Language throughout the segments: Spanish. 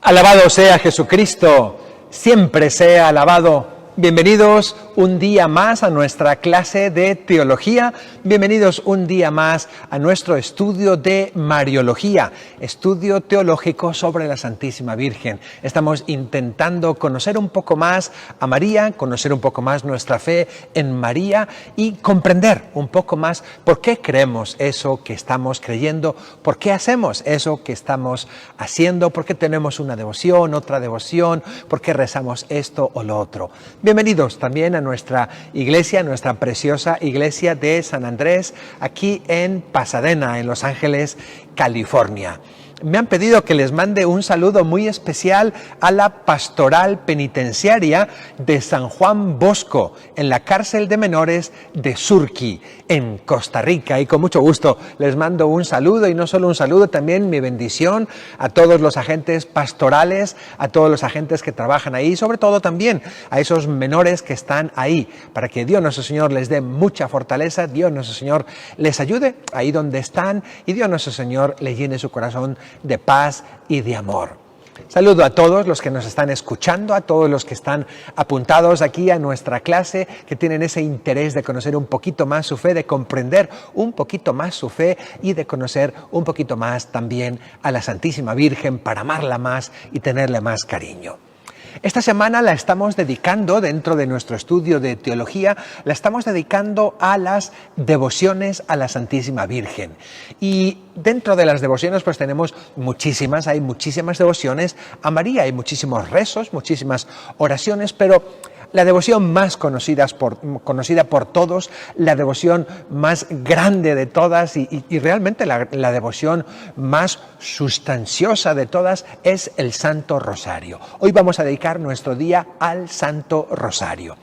Alabado sea Jesucristo, siempre sea alabado. Bienvenidos un día más a nuestra clase de teología, bienvenidos un día más a nuestro estudio de Mariología, estudio teológico sobre la Santísima Virgen. Estamos intentando conocer un poco más a María, conocer un poco más nuestra fe en María y comprender un poco más por qué creemos eso que estamos creyendo, por qué hacemos eso que estamos haciendo, por qué tenemos una devoción, otra devoción, por qué rezamos esto o lo otro. Bienvenidos también a nuestra iglesia, nuestra preciosa iglesia de San Andrés, aquí en Pasadena, en Los Ángeles, California. Me han pedido que les mande un saludo muy especial a la pastoral penitenciaria de San Juan Bosco, en la cárcel de menores de Surquí, en Costa Rica. Y con mucho gusto les mando un saludo, y no solo un saludo, también mi bendición a todos los agentes pastorales, a todos los agentes que trabajan ahí, sobre todo también a esos menores que están ahí, para que Dios nuestro Señor les dé mucha fortaleza, Dios nuestro Señor les ayude ahí donde están, y Dios nuestro Señor les llene su corazón de paz y de amor. Saludo a todos los que nos están escuchando, a todos los que están apuntados aquí a nuestra clase, que tienen ese interés de conocer un poquito más su fe, de comprender un poquito más su fe y de conocer un poquito más también a la Santísima Virgen para amarla más y tenerle más cariño. Esta semana la estamos dedicando, dentro de nuestro estudio de teología, la estamos dedicando a las devociones a la Santísima Virgen. Y dentro de las devociones pues tenemos muchísimas, hay muchísimas devociones a María, hay muchísimos rezos, muchísimas oraciones, pero la devoción más conocida por todos, la devoción más grande de todas y realmente la devoción más sustanciosa de todas es el Santo Rosario. Hoy vamos a dedicar nuestro día al Santo Rosario.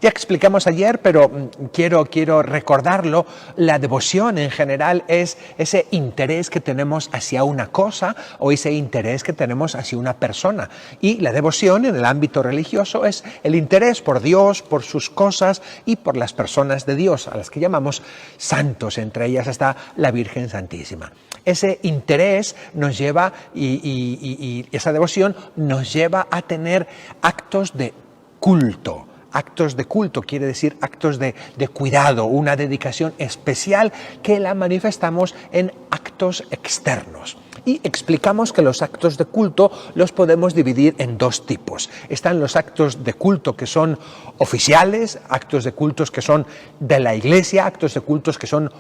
Ya explicamos ayer, pero quiero recordarlo, la devoción en general es ese interés que tenemos hacia una cosa o ese interés que tenemos hacia una persona. Y la devoción en el ámbito religioso es el interés por Dios, por sus cosas y por las personas de Dios, a las que llamamos santos, entre ellas está la Virgen Santísima. Ese interés nos lleva y esa devoción nos lleva a tener actos de culto. Actos de culto quiere decir actos de cuidado, una dedicación especial que la manifestamos en actos externos. Y explicamos que los actos de culto los podemos dividir en dos tipos. Están los actos de culto que son oficiales, actos de cultos que son de la Iglesia, actos de cultos que son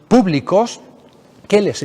públicos, que les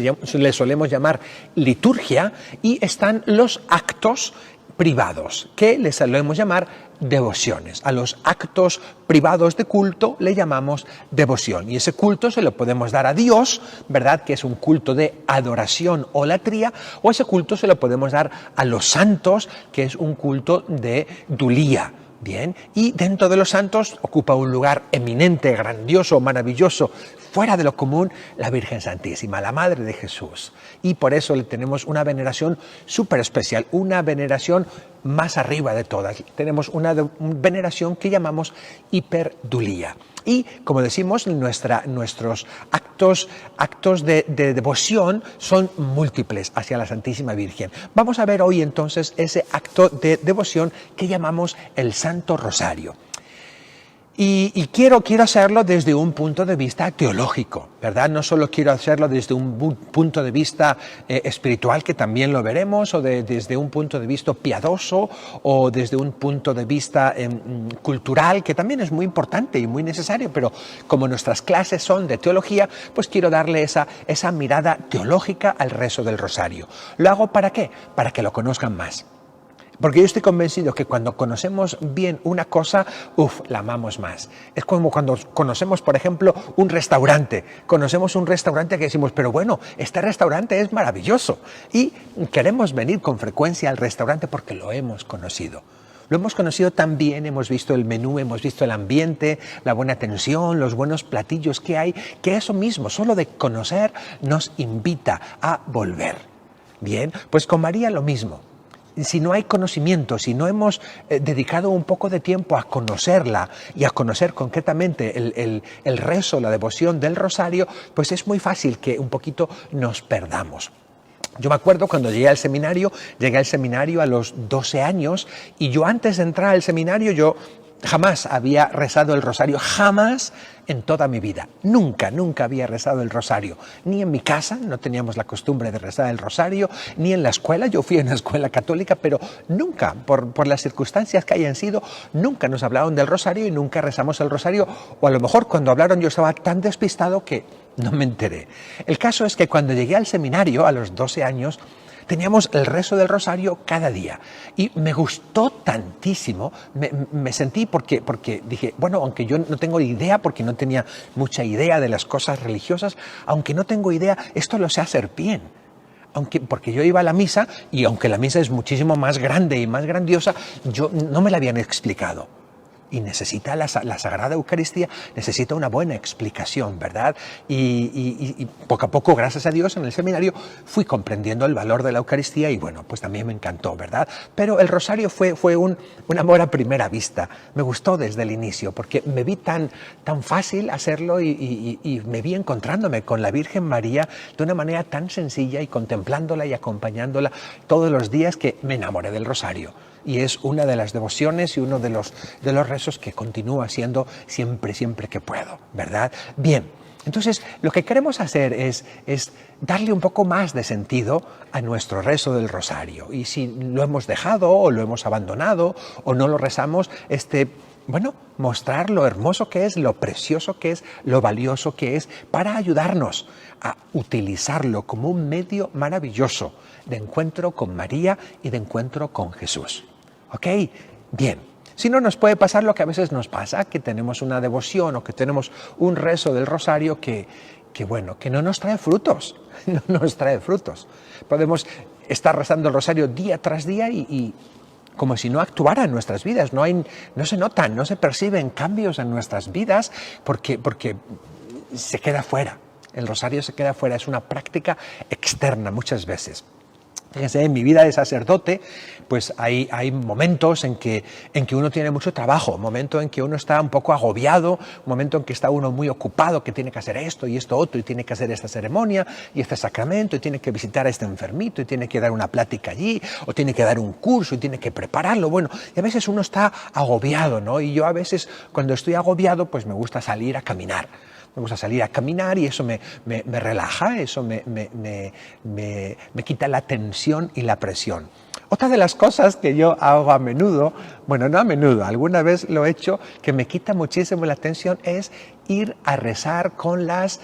solemos llamar liturgia, y están los actos privados, que les solemos llamar devociones. A los actos privados de culto le llamamos devoción, y ese culto se lo podemos dar a Dios, ¿verdad?, que es un culto de adoración o latría, o ese culto se lo podemos dar a los santos, que es un culto de dulía. Bien, y dentro de los santos ocupa un lugar eminente, grandioso, maravilloso, fuera de lo común, la Virgen Santísima, la Madre de Jesús. Y por eso le tenemos una veneración súper especial, una veneración más arriba de todas. Tenemos una veneración que llamamos hiperdulía. Y, como decimos, nuestros actos de devoción son múltiples hacia la Santísima Virgen. Vamos a ver hoy entonces ese acto de devoción que llamamos el Santo Rosario. Y quiero hacerlo desde un punto de vista teológico, ¿verdad? No solo quiero hacerlo desde un punto de vista espiritual, que también lo veremos, o desde un punto de vista piadoso, o desde un punto de vista cultural, que también es muy importante y muy necesario, pero como nuestras clases son de teología, pues quiero darle esa mirada teológica al rezo del rosario. ¿Lo hago para qué? Para que lo conozcan más. Porque yo estoy convencido que cuando conocemos bien una cosa, la amamos más. Es como cuando conocemos, por ejemplo, un restaurante. Conocemos un restaurante que decimos, pero bueno, este restaurante es maravilloso. Y queremos venir con frecuencia al restaurante porque lo hemos conocido. Lo hemos conocido tan bien, hemos visto el menú, hemos visto el ambiente, la buena atención, los buenos platillos que hay, que eso mismo, solo de conocer, nos invita a volver. Bien, pues con María lo mismo. si no hay conocimiento, si no hemos dedicado un poco de tiempo a conocerla y a conocer concretamente el rezo, la devoción del rosario, pues es muy fácil que un poquito nos perdamos. Yo me acuerdo cuando llegué al seminario a los 12 años y yo antes de entrar al seminario yo jamás había rezado el rosario, jamás en toda mi vida. Nunca había rezado el rosario. Ni en mi casa, no teníamos la costumbre de rezar el rosario, ni en la escuela, yo fui a una escuela católica, pero nunca, por las circunstancias que hayan sido, nunca nos hablaron del rosario y nunca rezamos el rosario, o a lo mejor cuando hablaron yo estaba tan despistado que no me enteré. El caso es que cuando llegué al seminario, a los 12 años, teníamos el rezo del rosario cada día y me gustó tantísimo, me sentí porque dije, bueno, aunque yo no tengo idea, porque no tenía mucha idea de las cosas religiosas, aunque no tengo idea, esto lo sé hacer bien. Porque yo iba a la misa y aunque la misa es muchísimo más grande y más grandiosa, yo no me la habían explicado. Y necesita la Sagrada Eucaristía, necesita una buena explicación, ¿verdad? Y poco a poco, gracias a Dios, en el seminario fui comprendiendo el valor de la Eucaristía y bueno, pues también me encantó, ¿verdad? Pero el rosario fue un amor a primera vista. Me gustó desde el inicio porque me vi tan fácil hacerlo y me vi encontrándome con la Virgen María de una manera tan sencilla y contemplándola y acompañándola todos los días que me enamoré del rosario. Y es una de las devociones y uno de los rezos que continúo haciendo siempre que puedo, ¿verdad? Bien, entonces lo que queremos hacer es darle un poco más de sentido a nuestro rezo del rosario. Y si lo hemos dejado o lo hemos abandonado o no lo rezamos, mostrar lo hermoso que es, lo precioso que es, lo valioso que es, para ayudarnos a utilizarlo como un medio maravilloso de encuentro con María y de encuentro con Jesús. ¿Ok? Bien. Si no, nos puede pasar lo que a veces nos pasa, que tenemos una devoción o que tenemos un rezo del rosario que no nos trae frutos. No nos trae frutos. Podemos estar rezando el rosario día tras día y como si no actuara en nuestras vidas. No se notan, no se perciben cambios en nuestras vidas porque se queda fuera. El rosario se queda fuera, es una práctica externa muchas veces. Fíjense, en mi vida de sacerdote, pues hay momentos en que uno tiene mucho trabajo, un momento en que uno está un poco agobiado, un momento en que está uno muy ocupado, que tiene que hacer esto y esto otro, y tiene que hacer esta ceremonia y este sacramento, y tiene que visitar a este enfermito, y tiene que dar una plática allí, o tiene que dar un curso, y tiene que prepararlo. Bueno, y a veces uno está agobiado, ¿no? Y yo a veces, cuando estoy agobiado, pues me gusta salir a caminar. Me gusta salir a caminar y eso me relaja, eso me quita la tensión y la presión. Otra de las cosas que yo hago a menudo, bueno, no a menudo, alguna vez lo he hecho, que me quita muchísimo la tensión, es ir a rezar con las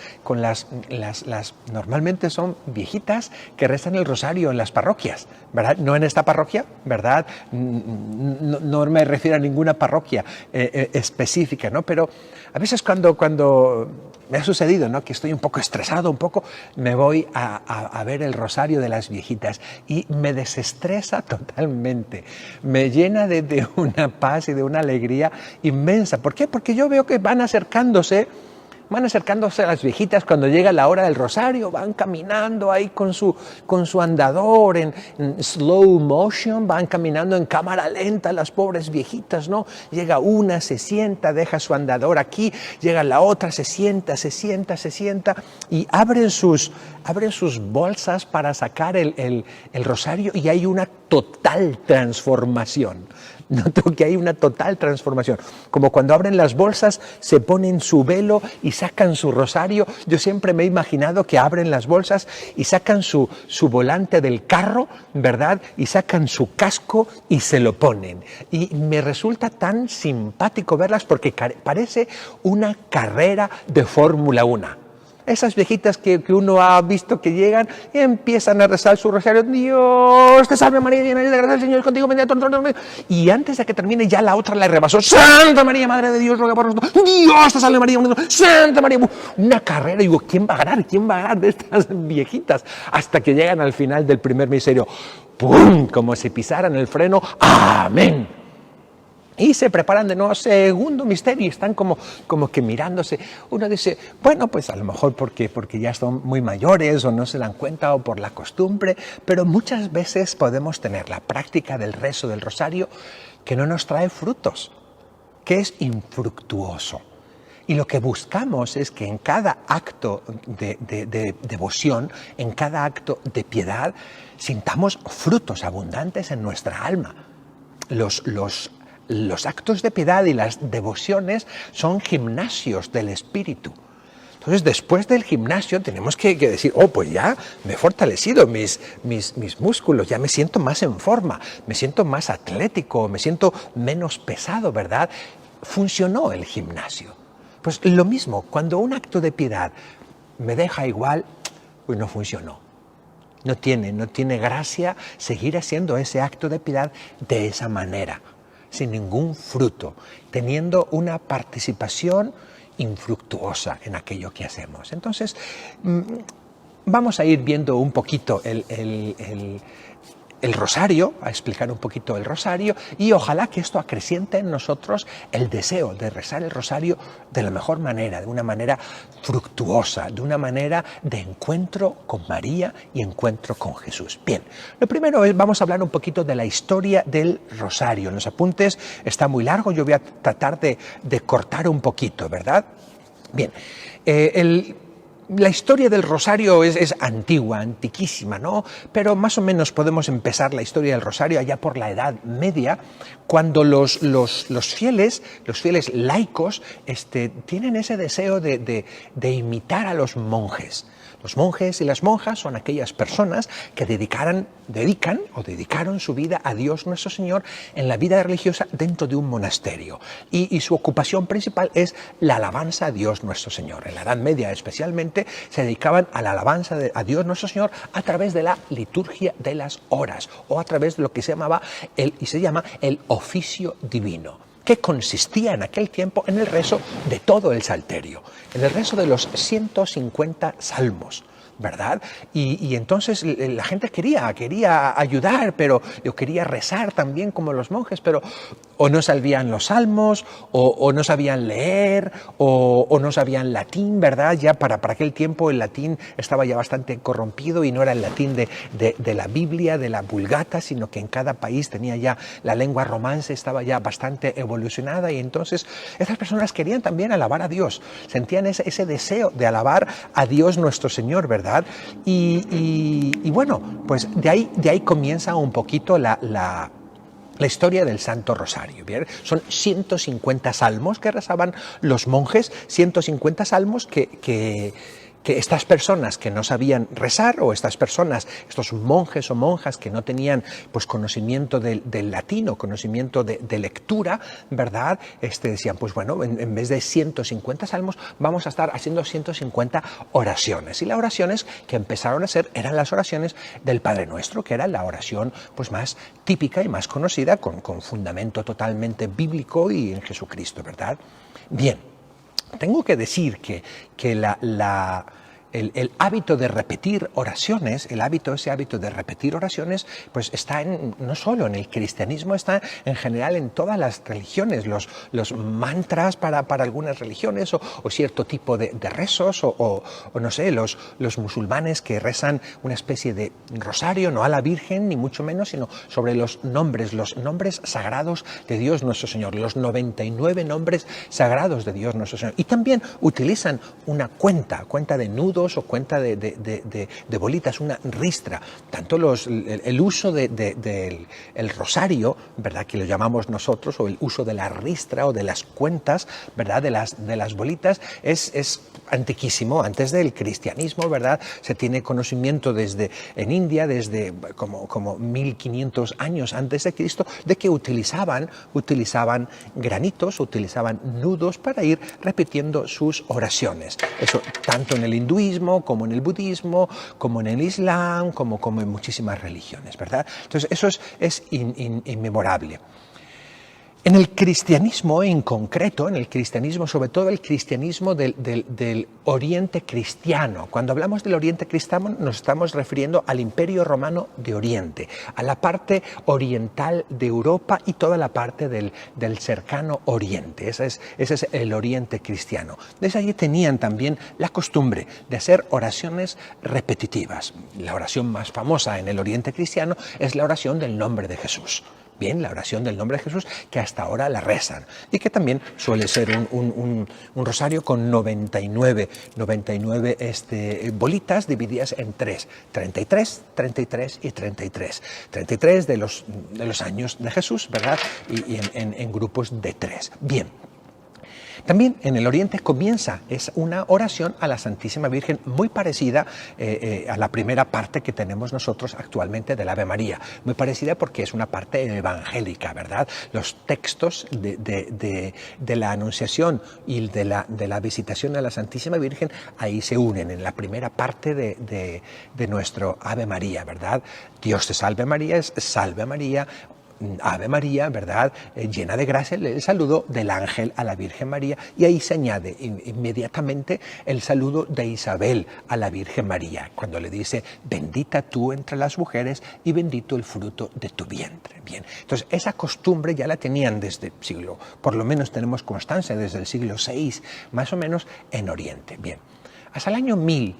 normalmente son viejitas que rezan el rosario en las parroquias, ¿verdad? No en esta parroquia, ¿verdad? No me refiero a ninguna parroquia específica, ¿no? Pero a veces cuando me ha sucedido, ¿no?, que estoy un poco estresado, me voy a ver el rosario de las viejitas y me desestresa totalmente. Me llena de una paz y de una alegría inmensa. ¿Por qué? Porque yo veo que van acercándose a las viejitas cuando llega la hora del rosario, van caminando ahí con su andador en slow motion, van caminando en cámara lenta las pobres viejitas, ¿no? Llega una, se sienta, deja su andador aquí, llega la otra, se sienta y abren sus bolsas para sacar el rosario y hay una total transformación. Noto que hay una total transformación. Como cuando abren las bolsas, se ponen su velo y sacan su rosario. Yo siempre me he imaginado que abren las bolsas y sacan su volante del carro, ¿verdad? Y sacan su casco y se lo ponen. Y me resulta tan simpático verlas porque parece una carrera de Fórmula 1. Esas viejitas que uno ha visto que llegan y empiezan a rezar su rosario. Dios te salve María, llena eres de gracia, el Señor es contigo, bendita tú entre todas las mujeres. Y antes de que termine ya la otra la rebasó. Santa María, Madre de Dios, ruega por nosotros. Dios te salve María, Santa María. Una carrera, digo, ¿quién va a ganar? ¿Quién va a ganar de estas viejitas? Hasta que llegan al final del primer misterio. ¡Pum! Como si pisaran el freno. ¡Amén! Y se preparan de nuevo segundo misterio y están como que mirándose. Uno dice, bueno, pues a lo mejor porque ya son muy mayores o no se dan cuenta o por la costumbre, pero muchas veces podemos tener la práctica del rezo del rosario que no nos trae frutos, que es infructuoso. Y lo que buscamos es que en cada acto de devoción, en cada acto de piedad, sintamos frutos abundantes en nuestra alma. Los actos de piedad y las devociones son gimnasios del espíritu. Entonces, después del gimnasio tenemos que decir, pues ya me he fortalecido mis músculos, ya me siento más en forma, me siento más atlético, me siento menos pesado, ¿verdad? Funcionó el gimnasio. Pues lo mismo, cuando un acto de piedad me deja igual, pues no funcionó. No tiene gracia seguir haciendo ese acto de piedad de esa manera, sin ningún fruto, teniendo una participación infructuosa en aquello que hacemos. Entonces, vamos a ir viendo un poquito el rosario, a explicar un poquito el rosario, y ojalá que esto acreciente en nosotros el deseo de rezar el rosario de la mejor manera, de una manera fructuosa, de una manera de encuentro con María y encuentro con Jesús. Bien, lo primero es, vamos a hablar un poquito de la historia del rosario. En los apuntes está muy largo, yo voy a tratar de cortar un poquito, ¿verdad? Bien, la historia del rosario es antigua, antiquísima, ¿no? Pero más o menos podemos empezar la historia del rosario allá por la Edad Media, cuando los fieles laicos, tienen ese deseo de imitar a los monjes. Los monjes y las monjas son aquellas personas que dedicaron su vida a Dios nuestro Señor en la vida religiosa dentro de un monasterio. Y su ocupación principal es la alabanza a Dios nuestro Señor. En la Edad Media especialmente se dedicaban a la alabanza a Dios nuestro Señor a través de la liturgia de las horas o a través de lo que se llama el oficio divino, que consistía en aquel tiempo en el rezo de todo el Salterio, en el rezo de los 150 salmos, ¿verdad? Y entonces la gente quería ayudar, pero yo quería rezar también como los monjes, pero o no sabían los salmos, o no sabían leer, o no sabían latín, ¿verdad? Ya para aquel tiempo el latín estaba ya bastante corrompido y no era el latín de la Biblia, de la Vulgata, sino que en cada país tenía ya la lengua romance, estaba ya bastante evolucionada, y entonces esas personas querían también alabar a Dios, sentían ese deseo de alabar a Dios nuestro Señor, ¿verdad? Y bueno, pues de ahí comienza un poquito la historia del Santo Rosario. ¿Bien? Son 150 salmos que rezaban los monjes, 150 salmos que estas personas que no sabían rezar, o estos monjes o monjas que no tenían pues conocimiento del latín o conocimiento de lectura, ¿verdad? Decían, pues bueno, en vez de 150 salmos vamos a estar haciendo 150 oraciones. Y las oraciones que empezaron a hacer eran las oraciones del Padre Nuestro, que era la oración pues más típica y más conocida, con fundamento totalmente bíblico y en Jesucristo, ¿verdad? Bien. Tengo que decir que el hábito de repetir oraciones, ese hábito de repetir oraciones, pues está no solo en el cristianismo, está en general en todas las religiones, los mantras para algunas religiones, o cierto tipo de rezos, o no sé, los musulmanes que rezan una especie de rosario, no a la Virgen, ni mucho menos, sino sobre los nombres sagrados de Dios nuestro Señor, los 99 nombres sagrados de Dios nuestro Señor. Y también utilizan una cuenta de nudos o cuenta de bolitas, una ristra. Tanto el uso del rosario, ¿verdad?, que lo llamamos nosotros, o el uso de la ristra o de las cuentas, ¿verdad?, de las bolitas, es antiquísimo. Antes del cristianismo, ¿verdad?, se tiene conocimiento en India, desde como 1500 años antes de Cristo, de que utilizaban granitos, utilizaban nudos para ir repitiendo sus oraciones. Eso tanto en el hinduismo, como en el budismo, como en el islam, como en muchísimas religiones, ¿verdad? Entonces eso es inmemorable. En el cristianismo en concreto, en el cristianismo, sobre todo el cristianismo del Oriente cristiano, cuando hablamos del Oriente cristiano nos estamos refiriendo al Imperio Romano de Oriente, a la parte oriental de Europa y toda la parte del cercano Oriente. Ese es el Oriente cristiano. Desde allí tenían también la costumbre de hacer oraciones repetitivas. La oración más famosa en el Oriente cristiano es la oración del nombre de Jesús. Bien, la oración del nombre de Jesús, que hasta ahora la rezan y que también suele ser un rosario con 99 bolitas divididas en 33, 33 y 33. 33 de los años de Jesús, ¿verdad? Y en grupos de 3. Bien. También en el Oriente es una oración a la Santísima Virgen muy parecida a la primera parte que tenemos nosotros actualmente del Ave María. Muy parecida porque es una parte evangélica, ¿verdad? Los textos de la Anunciación y de la visitación a la Santísima Virgen ahí se unen en la primera parte de nuestro Ave María, ¿verdad? Dios te salve María, es Salve María, Ave María, ¿verdad? Llena de gracia, el saludo del ángel a la Virgen María, y ahí se añade inmediatamente el saludo de Isabel a la Virgen María, cuando le dice, bendita tú entre las mujeres y bendito el fruto de tu vientre. Bien, entonces esa costumbre ya la tenían desde el siglo, por lo menos tenemos constancia desde el siglo VI, más o menos, en Oriente. Bien, hasta el año 1000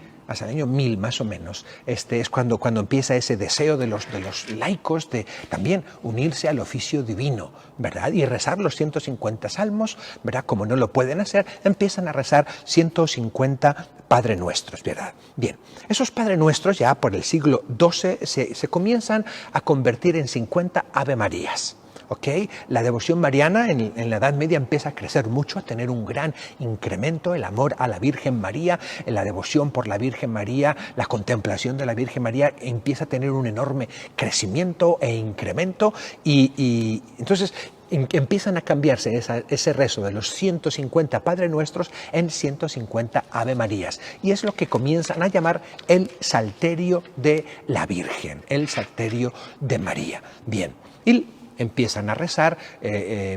más o menos, es cuando empieza ese deseo de los laicos de también unirse al oficio divino, ¿verdad? Y rezar los 150 salmos, ¿verdad? Como no lo pueden hacer, empiezan a rezar 150 Padre Nuestros, ¿verdad? Bien, esos Padre Nuestros ya por el siglo XII se comienzan a convertir en 50 Ave Marías. ¿Okay? La devoción mariana en la Edad Media empieza a crecer mucho, a tener un gran incremento, el amor a la Virgen María, la devoción por la Virgen María, la contemplación de la Virgen María empieza a tener un enorme crecimiento e incremento y entonces empiezan a cambiarse ese rezo de los 150 Padre Nuestros en 150 Ave Marías. Y es lo que comienzan a llamar el Salterio de la Virgen, el Salterio de María. Bien, y empiezan a rezar,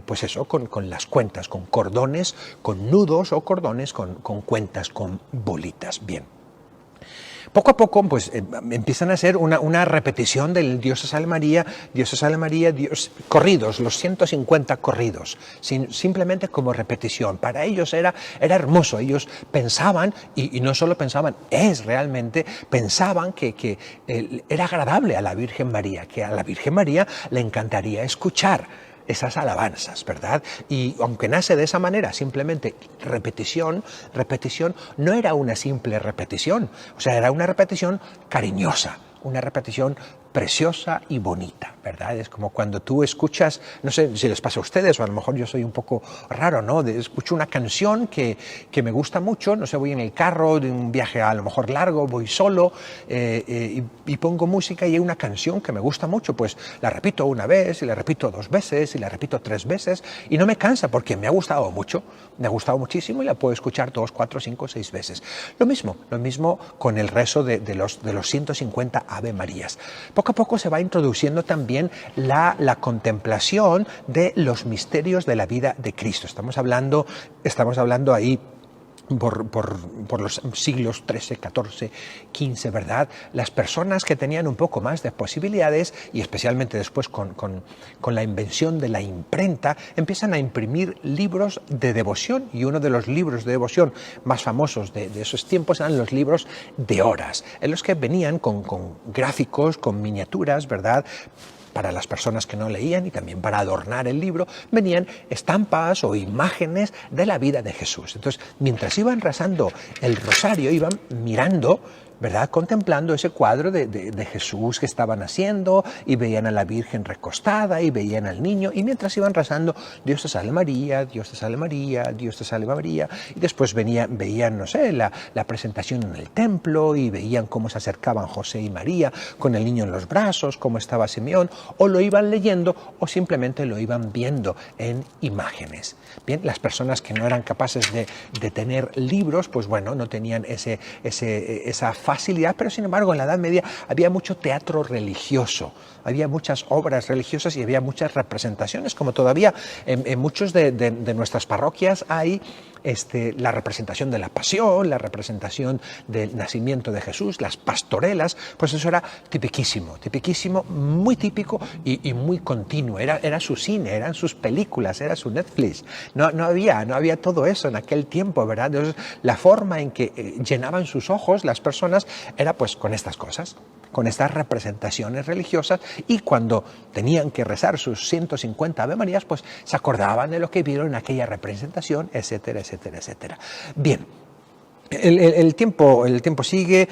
pues eso, con las cuentas, con cordones, con nudos o cordones, con cuentas, con bolitas. Bien. Poco a poco, pues empiezan a hacer una repetición del Dios te salve María, Dios te salve María, Dios, corridos, los 150 corridos, simplemente como repetición. Para ellos era hermoso, ellos pensaban, y no solo pensaban, pensaban que era agradable a la Virgen María, que a la Virgen María le encantaría escuchar esas alabanzas, ¿verdad? Y aunque nace de esa manera, simplemente repetición, no era una simple repetición, o sea, era una repetición cariñosa, una repetición preciosa y bonita, ¿verdad? Es como cuando tú escuchas, no sé si les pasa a ustedes, o a lo mejor yo soy un poco raro, ¿no? Escucho una canción que me gusta mucho, no sé, voy en el carro de un viaje a lo mejor largo, voy solo y pongo música y hay una canción que me gusta mucho, pues la repito una vez, y la repito 2 veces, y la repito 3 veces, y no me cansa porque me ha gustado mucho, me ha gustado muchísimo y la puedo escuchar 2, 4, 5, 6 veces. Lo mismo con el rezo de los 150 Ave Marías. Poco a poco se va introduciendo también la contemplación de los misterios de la vida de Cristo. Estamos hablando ahí por los siglos XIII, XIV, XV, ¿verdad? Las personas que tenían un poco más de posibilidades, y especialmente después con la invención de la imprenta, empiezan a imprimir libros de devoción, y uno de los libros de devoción más famosos de esos tiempos eran los libros de horas, en los que venían con gráficos, con miniaturas, ¿verdad?, para las personas que no leían y también para adornar el libro, venían estampas o imágenes de la vida de Jesús. Entonces, mientras iban rezando el rosario, iban mirando, ¿verdad?, contemplando ese cuadro de Jesús que estaban haciendo, y veían a la Virgen recostada y veían al niño, y mientras iban rezando, Dios te salve María, Dios te salve María, Dios te salve María, y después veían, no sé, la presentación en el templo, y veían cómo se acercaban José y María con el niño en los brazos, cómo estaba Simeón, o lo iban leyendo o simplemente lo iban viendo en imágenes. Bien, las personas que no eran capaces de tener libros, pues bueno, no tenían esa facilidad, pero sin embargo en la Edad Media había mucho teatro religioso, había muchas obras religiosas y había muchas representaciones, como todavía en muchos de nuestras parroquias hay la representación de la pasión, la representación del nacimiento de Jesús, las pastorelas. Pues eso era tipiquísimo, muy típico y muy continuo. Era su cine, eran sus películas, era su Netflix. No había todo eso en aquel tiempo, ¿verdad? Entonces, la forma en que llenaban sus ojos las personas era pues con estas cosas, con estas representaciones religiosas, y cuando tenían que rezar sus 150 Ave Marías, pues se acordaban de lo que vieron en aquella representación, etcétera, etcétera, etcétera. Bien. El tiempo sigue,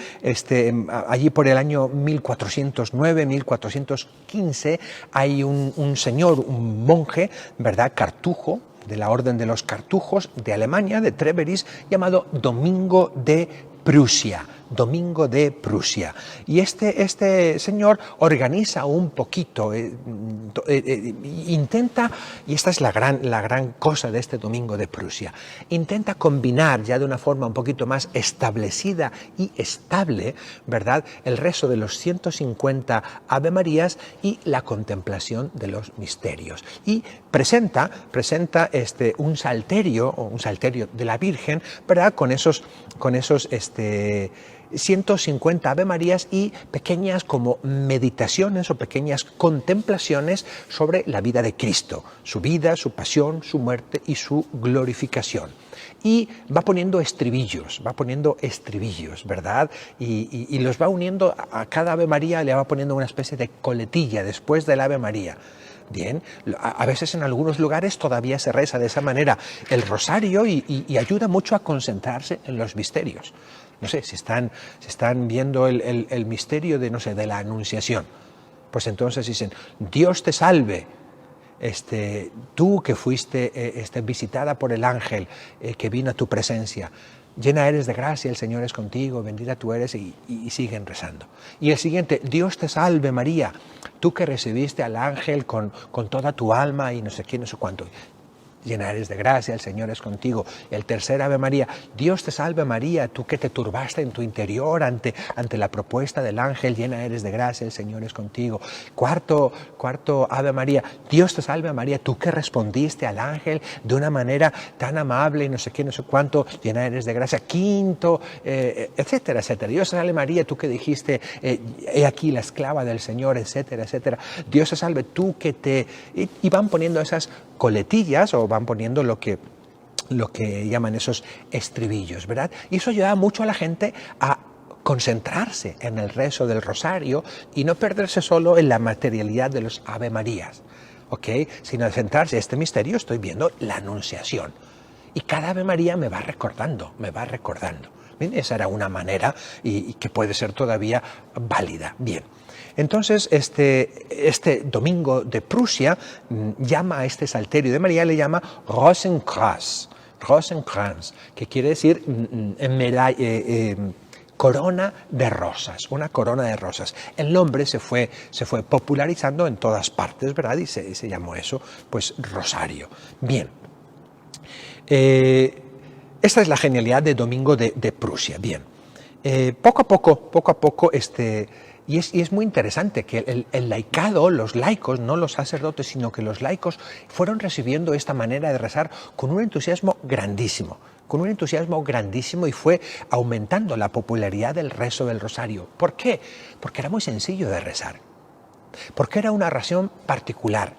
allí por el año 1409, 1415, hay un señor, un monje, ¿verdad?, cartujo, de la Orden de los Cartujos de Alemania, de Treveris, llamado Domingo de Prusia. Domingo de Prusia. Y este señor organiza un poquito, intenta, y esta es la gran cosa de este Domingo de Prusia, intenta combinar ya de una forma un poquito más establecida y estable, ¿verdad?, el rezo de los 150 Ave Marías y la contemplación de los misterios. Y presenta un salterio de la Virgen, ¿verdad?, con esos 150 Ave Marías y pequeñas como meditaciones o pequeñas contemplaciones sobre la vida de Cristo, su vida, su pasión, su muerte y su glorificación. Y va poniendo estribillos, ¿verdad? Y los va uniendo a cada Ave María, le va poniendo una especie de coletilla después del Ave María. Bien, a veces en algunos lugares todavía se reza de esa manera el rosario y ayuda mucho a concentrarse en los misterios. No sé, si están viendo el misterio de la Anunciación, pues entonces dicen: Dios te salve, tú que fuiste visitada por el ángel que vino a tu presencia, llena eres de gracia, el Señor es contigo, bendita tú eres, y siguen rezando. Y el siguiente: Dios te salve María, tú que recibiste al ángel con toda tu alma y no sé qué, no sé cuánto. Llena eres de gracia, el Señor es contigo. El tercer Ave María: Dios te salve María, tú que te turbaste en tu interior ante la propuesta del ángel, llena eres de gracia, el Señor es contigo. Cuarto Ave María: Dios te salve María, tú que respondiste al ángel de una manera tan amable y no sé qué, no sé cuánto, llena eres de gracia. Quinto, etcétera, etcétera. Dios te salve María, tú que dijiste, he aquí la esclava del Señor, etcétera, etcétera. Dios te salve, tú que te... Y van poniendo esas coletillas o van poniendo lo que llaman esos estribillos, ¿verdad? Y eso ayuda mucho a la gente a concentrarse en el rezo del rosario y no perderse solo en la materialidad de los Ave Marías, ¿ok? Sino centrarse en este misterio. Estoy viendo la Anunciación y cada Ave María me va recordando. Bien, esa era una manera y que puede ser todavía válida. Bien. Entonces, este Domingo de Prusia llama a este salterio de María, le llama Rosenkranz, que quiere decir corona de rosas, una corona de rosas. El nombre se fue popularizando en todas partes, ¿verdad? Y se llamó eso, pues, rosario. Bien. Esta es la genialidad de Domingo de Prusia. Bien. Poco a poco, y es muy interesante que el laicado, los laicos, no los sacerdotes, sino que los laicos fueron recibiendo esta manera de rezar con un entusiasmo grandísimo, y fue aumentando la popularidad del rezo del rosario. ¿Por qué? Porque era muy sencillo de rezar, porque era una oración particular,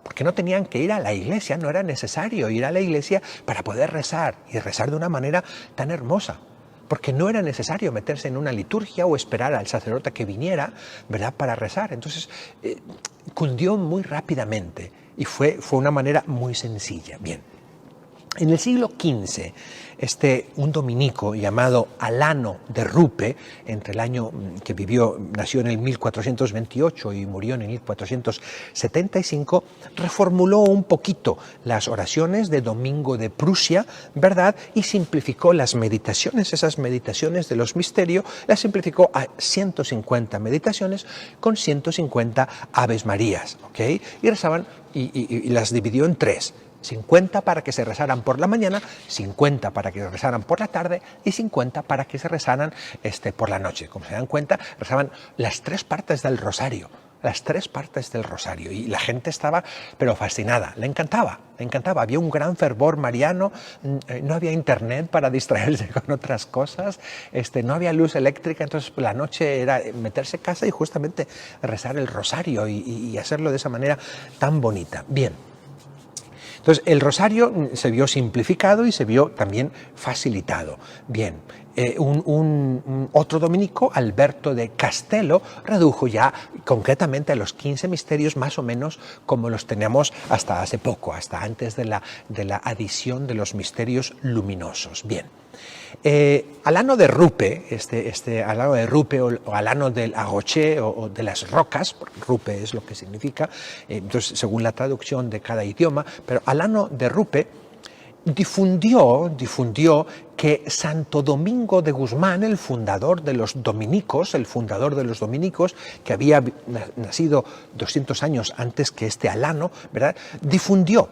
porque no tenían que ir a la iglesia, no era necesario ir a la iglesia para poder rezar, y rezar de una manera tan hermosa. Porque no era necesario meterse en una liturgia o esperar al sacerdote que viniera, ¿verdad?, para rezar. Entonces, cundió muy rápidamente y fue una manera muy sencilla. Bien. En el siglo XV, un dominico llamado Alano de Rupe, entre el año que nació en el 1428 y murió en el 1475, reformuló un poquito las oraciones de Domingo de Prusia, ¿verdad?, y simplificó las meditaciones, esas meditaciones de los misterios, las simplificó a 150 meditaciones con 150 Aves Marías, ¿ok? Y rezaban, y las dividió en tres: 50 para que se rezaran por la mañana, 50 para que se rezaran por la tarde y 50 para que se rezaran por la noche. Como se dan cuenta, rezaban las tres partes del rosario. las 3 partes del rosario y la gente estaba pero fascinada, le encantaba, había un gran fervor mariano, no había internet para distraerse con otras cosas, no había luz eléctrica, entonces la noche era meterse en casa y justamente rezar el rosario y hacerlo de esa manera tan bonita. Bien. Entonces, el rosario se vio simplificado y se vio también facilitado. Bien, otro dominico, Alberto de Castello, redujo ya concretamente a los 15 misterios más o menos como los tenemos hasta hace poco, hasta antes de la adición de los misterios luminosos. Bien. Alano de Rupe, Alano de Rupe o Alano del Agoché o de las rocas, porque Rupe es lo que significa, entonces según la traducción de cada idioma, pero Alano de Rupe difundió que Santo Domingo de Guzmán, el fundador de los dominicos, que había nacido 200 años antes que este Alano, ¿verdad? Difundió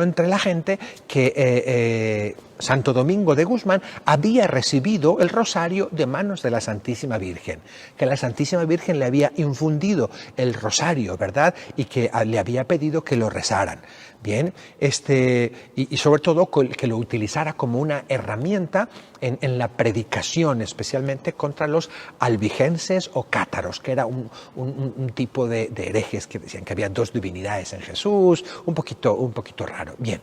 entre la gente que Santo Domingo de Guzmán había recibido el rosario de manos de la Santísima Virgen, que la Santísima Virgen le había infundido el rosario, ¿verdad? Y que le había pedido que lo rezaran. Bien, y sobre todo que lo utilizara como una herramienta en la predicación, especialmente contra los albigenses o cátaros, que era un tipo de herejes que decían que había 2 divinidades en Jesús, un poquito raro. Bien,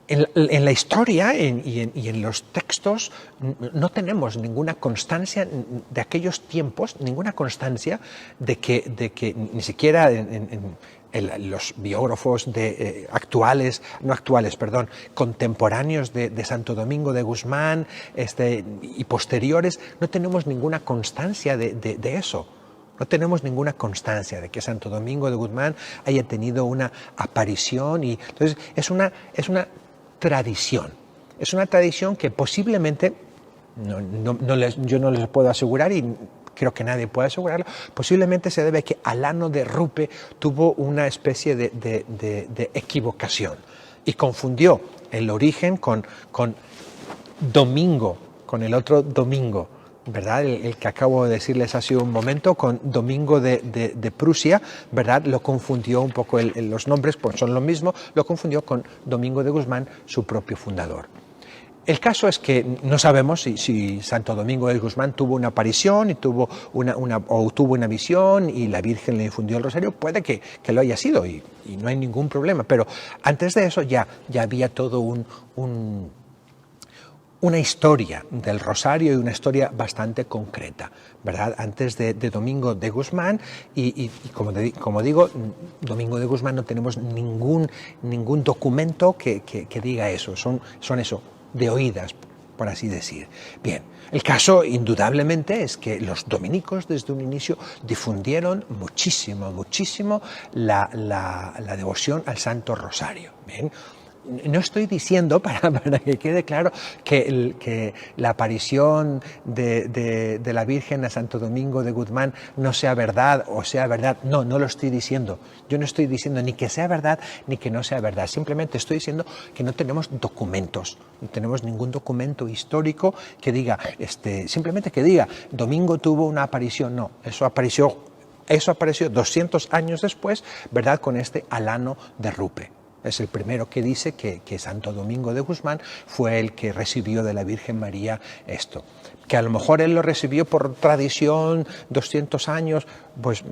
en la historia y en los textos no tenemos ninguna constancia de aquellos tiempos, ninguna constancia de que ni siquiera los biógrafos contemporáneos de Santo Domingo de Guzmán y posteriores, no tenemos ninguna constancia de eso. No tenemos ninguna constancia de que Santo Domingo de Guzmán haya tenido una aparición. Y entonces es una tradición. Es una tradición que posiblemente, yo no les puedo asegurar y creo que nadie puede asegurarlo, posiblemente se debe a que Alano de Rupe tuvo una especie de equivocación y confundió el origen con Domingo, con el otro Domingo, ¿verdad? El que acabo de decirles hace un momento, con Domingo de Prusia, ¿verdad? Lo confundió un poco, los nombres pues son lo mismo, lo confundió con Domingo de Guzmán, su propio fundador. El caso es que no sabemos si Santo Domingo de Guzmán tuvo una aparición y tuvo una visión y la Virgen le infundió el rosario. Puede que lo haya sido y no hay ningún problema, pero antes de eso ya había todo una historia del rosario y una historia bastante concreta, ¿verdad? Antes de Domingo de Guzmán y como digo, Domingo de Guzmán no tenemos ningún documento que diga eso, son eso, de oídas, por así decir. Bien, el caso indudablemente es que los dominicos desde un inicio difundieron muchísimo la devoción al Santo Rosario. Bien. No estoy diciendo, para que quede claro, que la aparición de la Virgen a Santo Domingo de Guzmán no sea verdad o sea verdad. No lo estoy diciendo. Yo no estoy diciendo ni que sea verdad ni que no sea verdad. Simplemente estoy diciendo que no tenemos documentos, no tenemos ningún documento histórico que diga, simplemente que diga, Domingo tuvo una aparición. No, eso apareció 200 años después, ¿verdad? Con Alano de Rupe. Es el primero que dice que Santo Domingo de Guzmán fue el que recibió de la Virgen María esto. Que a lo mejor él lo recibió por tradición 200 años, pues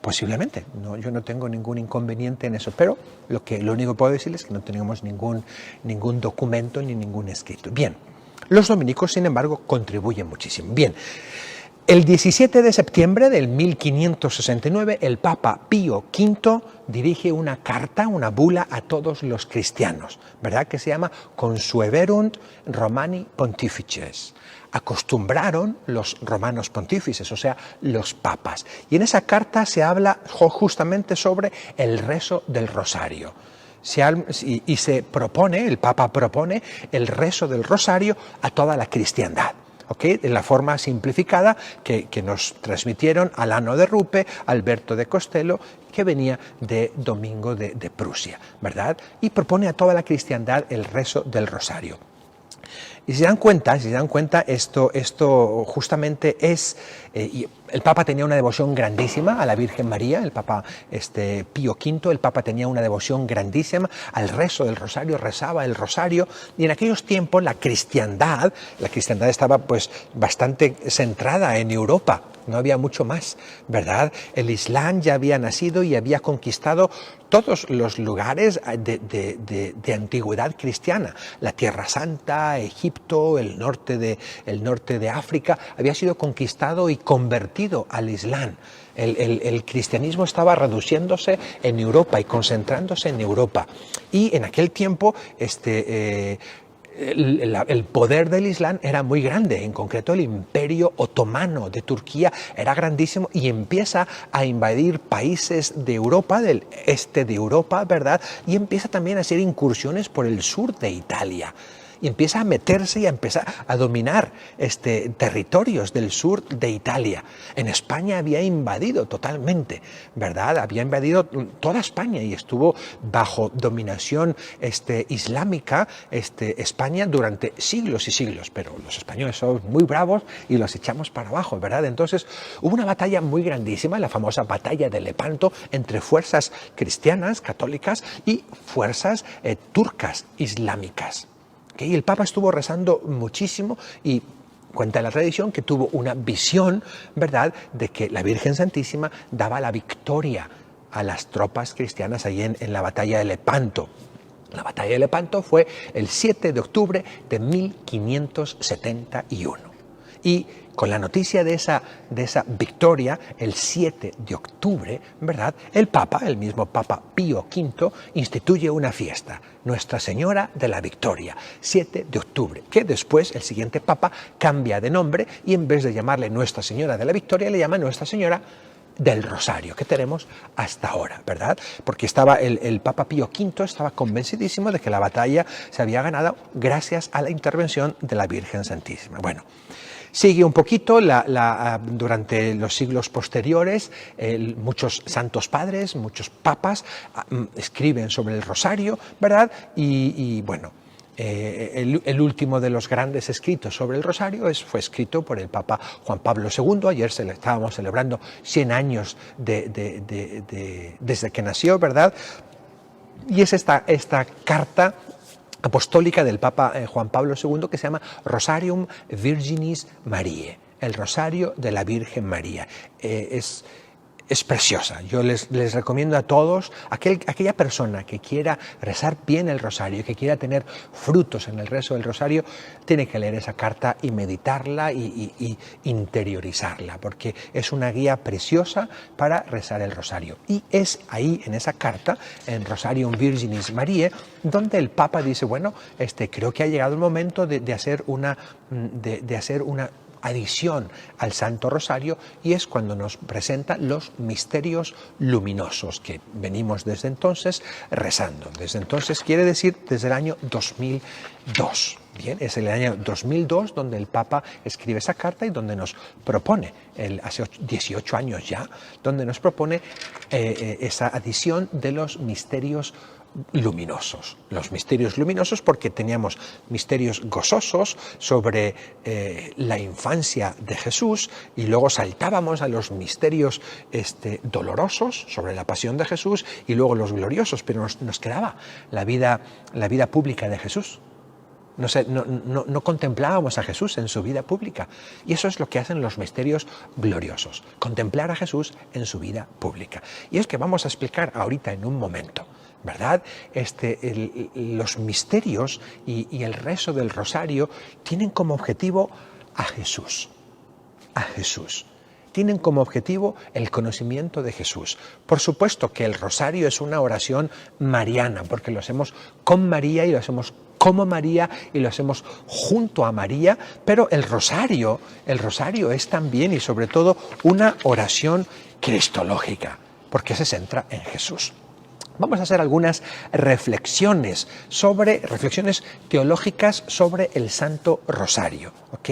posiblemente. No, yo no tengo ningún inconveniente en eso, pero lo único que puedo decirles es que no tenemos ningún documento ni ningún escrito. Bien, los dominicos, sin embargo, contribuyen muchísimo. Bien. El 17 de septiembre del 1569, el Papa Pío V dirige una carta, una bula a todos los cristianos, ¿verdad? Que se llama Consueverunt Romani Pontifices. Acostumbraron los romanos pontífices, o sea, los papas. Y en esa carta se habla justamente sobre el rezo del rosario. El Papa propone el rezo del rosario a toda la cristiandad. ¿Okay? En la forma simplificada que nos transmitieron Alano de Rupe, Alberto de Castello, que venía de Domingo de Prusia, ¿verdad? Y propone a toda la cristiandad el rezo del rosario. Y si se dan cuenta, esto justamente es, y el Papa tenía una devoción grandísima a la Virgen María, el Papa Pío V, el Papa tenía una devoción grandísima al rezo del rosario, rezaba el rosario, y en aquellos tiempos la cristiandad estaba pues bastante centrada en Europa. No había mucho más, ¿verdad? El Islam ya había nacido y había conquistado todos los lugares de antigüedad cristiana. La Tierra Santa, Egipto, el norte de África, había sido conquistado y convertido al Islam. El cristianismo estaba reduciéndose en Europa y concentrándose en Europa. Y en aquel tiempo, el poder del Islam era muy grande, en concreto el Imperio Otomano de Turquía era grandísimo y empieza a invadir países de Europa, del este de Europa, ¿verdad? Y empieza también a hacer incursiones por el sur de Italia. Y empieza a meterse y a empezar a dominar territorios del sur de Italia. En España había invadido totalmente, ¿verdad? Había invadido toda España y estuvo bajo dominación islámica España durante siglos y siglos. Pero los españoles son muy bravos y los echamos para abajo, ¿verdad? Entonces hubo una batalla muy grandísima, la famosa batalla de Lepanto, entre fuerzas cristianas, católicas y fuerzas turcas, islámicas. Y el Papa estuvo rezando muchísimo y cuenta la tradición que tuvo una visión, ¿verdad?, de que la Virgen Santísima daba la victoria a las tropas cristianas ahí en la batalla de Lepanto. La batalla de Lepanto fue el 7 de octubre de 1571. Y con la noticia de esa victoria, el 7 de octubre, ¿verdad?, el mismo Papa Pío V, instituye una fiesta, Nuestra Señora de la Victoria, 7 de octubre, que después el siguiente Papa cambia de nombre y en vez de llamarle Nuestra Señora de la Victoria, le llama Nuestra Señora del Rosario, que tenemos hasta ahora, ¿verdad? Porque estaba el Papa Pío V estaba convencidísimo de que la batalla se había ganado gracias a la intervención de la Virgen Santísima. Bueno, sigue un poquito durante los siglos posteriores, muchos santos padres, muchos papas escriben sobre el rosario, ¿verdad? Y bueno, el último de los grandes escritos sobre el rosario fue escrito por el Papa Juan Pablo II. Ayer estábamos celebrando 100 años desde que nació, ¿verdad? Y es esta carta apostólica del Papa Juan Pablo II que se llama Rosarium Virginis Mariae, el Rosario de la Virgen María. Es preciosa. Yo les recomiendo a todos, aquella persona que quiera rezar bien el rosario, que quiera tener frutos en el rezo del rosario, tiene que leer esa carta y meditarla y interiorizarla, porque es una guía preciosa para rezar el rosario. Y es ahí, en esa carta, en Rosarium Virginis Mariae, donde el Papa dice, bueno, creo que ha llegado el momento de hacer una adición al Santo Rosario, y es cuando nos presenta los misterios luminosos que venimos desde entonces rezando. Desde entonces quiere decir desde el año 2002. Bien, es el año 2002 donde el Papa escribe esa carta y donde nos propone, hace 18 años ya, donde nos propone esa adición de los misterios luminosos. Los misterios luminosos porque teníamos misterios gozosos sobre la infancia de Jesús y luego saltábamos a los misterios dolorosos sobre la pasión de Jesús y luego los gloriosos, pero nos quedaba la vida pública de Jesús. No contemplábamos a Jesús en su vida pública. Y eso es lo que hacen los misterios gloriosos, contemplar a Jesús en su vida pública. Y es que vamos a explicar ahorita en un momento, ¿verdad? Los misterios y el rezo del rosario tienen como objetivo a Jesús. A Jesús. Tienen como objetivo el conocimiento de Jesús. Por supuesto que el rosario es una oración mariana, porque lo hacemos con María y lo hacemos como María y lo hacemos junto a María, pero el rosario es también y sobre todo una oración cristológica, porque se centra en Jesús. Vamos a hacer algunas reflexiones teológicas sobre el Santo Rosario, ¿ok?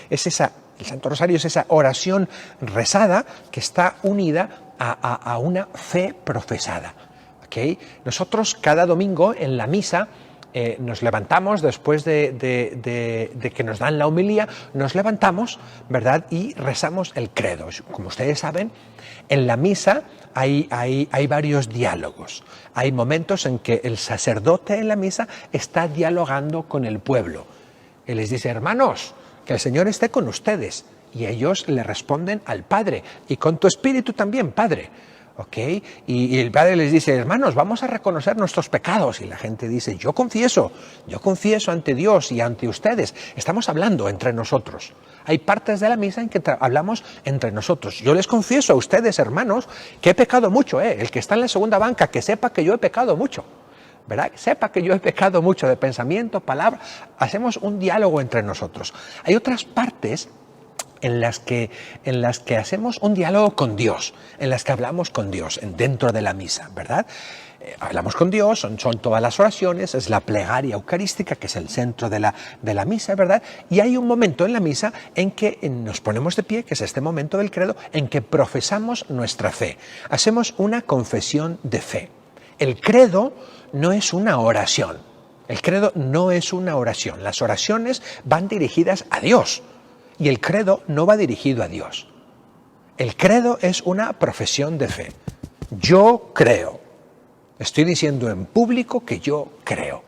El Santo Rosario es esa oración rezada que está unida a una fe profesada, ¿ok? Nosotros cada domingo en la misa nos levantamos después de que nos dan la homilía, nos levantamos, ¿verdad? Y rezamos el credo. Como ustedes saben, en la misa hay varios diálogos. Hay momentos en que el sacerdote en la misa está dialogando con el pueblo. Él les dice: hermanos, que el Señor esté con ustedes. Y ellos le responden al Padre: y con tu espíritu también, Padre. ¿Ok? Y el Padre les dice: hermanos, vamos a reconocer nuestros pecados. Y la gente dice: yo confieso ante Dios y ante ustedes. Estamos hablando entre nosotros. Hay partes de la misa en que hablamos entre nosotros. Yo les confieso a ustedes, hermanos, que he pecado mucho. El que está en la segunda banca, que sepa que yo he pecado mucho, ¿verdad? Sepa que yo he pecado mucho de pensamiento, palabra. Hacemos un diálogo entre nosotros. Hay otras partes en las que hacemos un diálogo con Dios, en las que hablamos con Dios dentro de la misa, ¿verdad? Hablamos con Dios, son todas las oraciones, es la plegaria eucarística, que es el centro de la misa, ¿verdad? Y hay un momento en la misa en que nos ponemos de pie, que es este momento del credo, en que profesamos nuestra fe. Hacemos una confesión de fe. El credo no es una oración. El credo no es una oración. Las oraciones van dirigidas a Dios y el credo no va dirigido a Dios. El credo es una profesión de fe. Yo creo. Estoy diciendo en público que yo creo.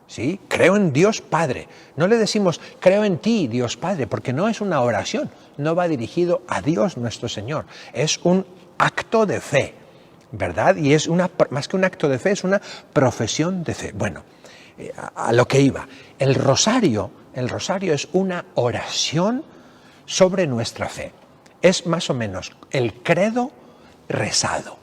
¿Sí? Creo en Dios Padre. No le decimos creo en ti, Dios Padre, porque no es una oración. No va dirigido a Dios nuestro Señor. Es un acto de fe, ¿verdad? Y es más que un acto de fe, es una profesión de fe. Bueno, a lo que iba. El rosario es una oración sobre nuestra fe. Es más o menos el credo rezado.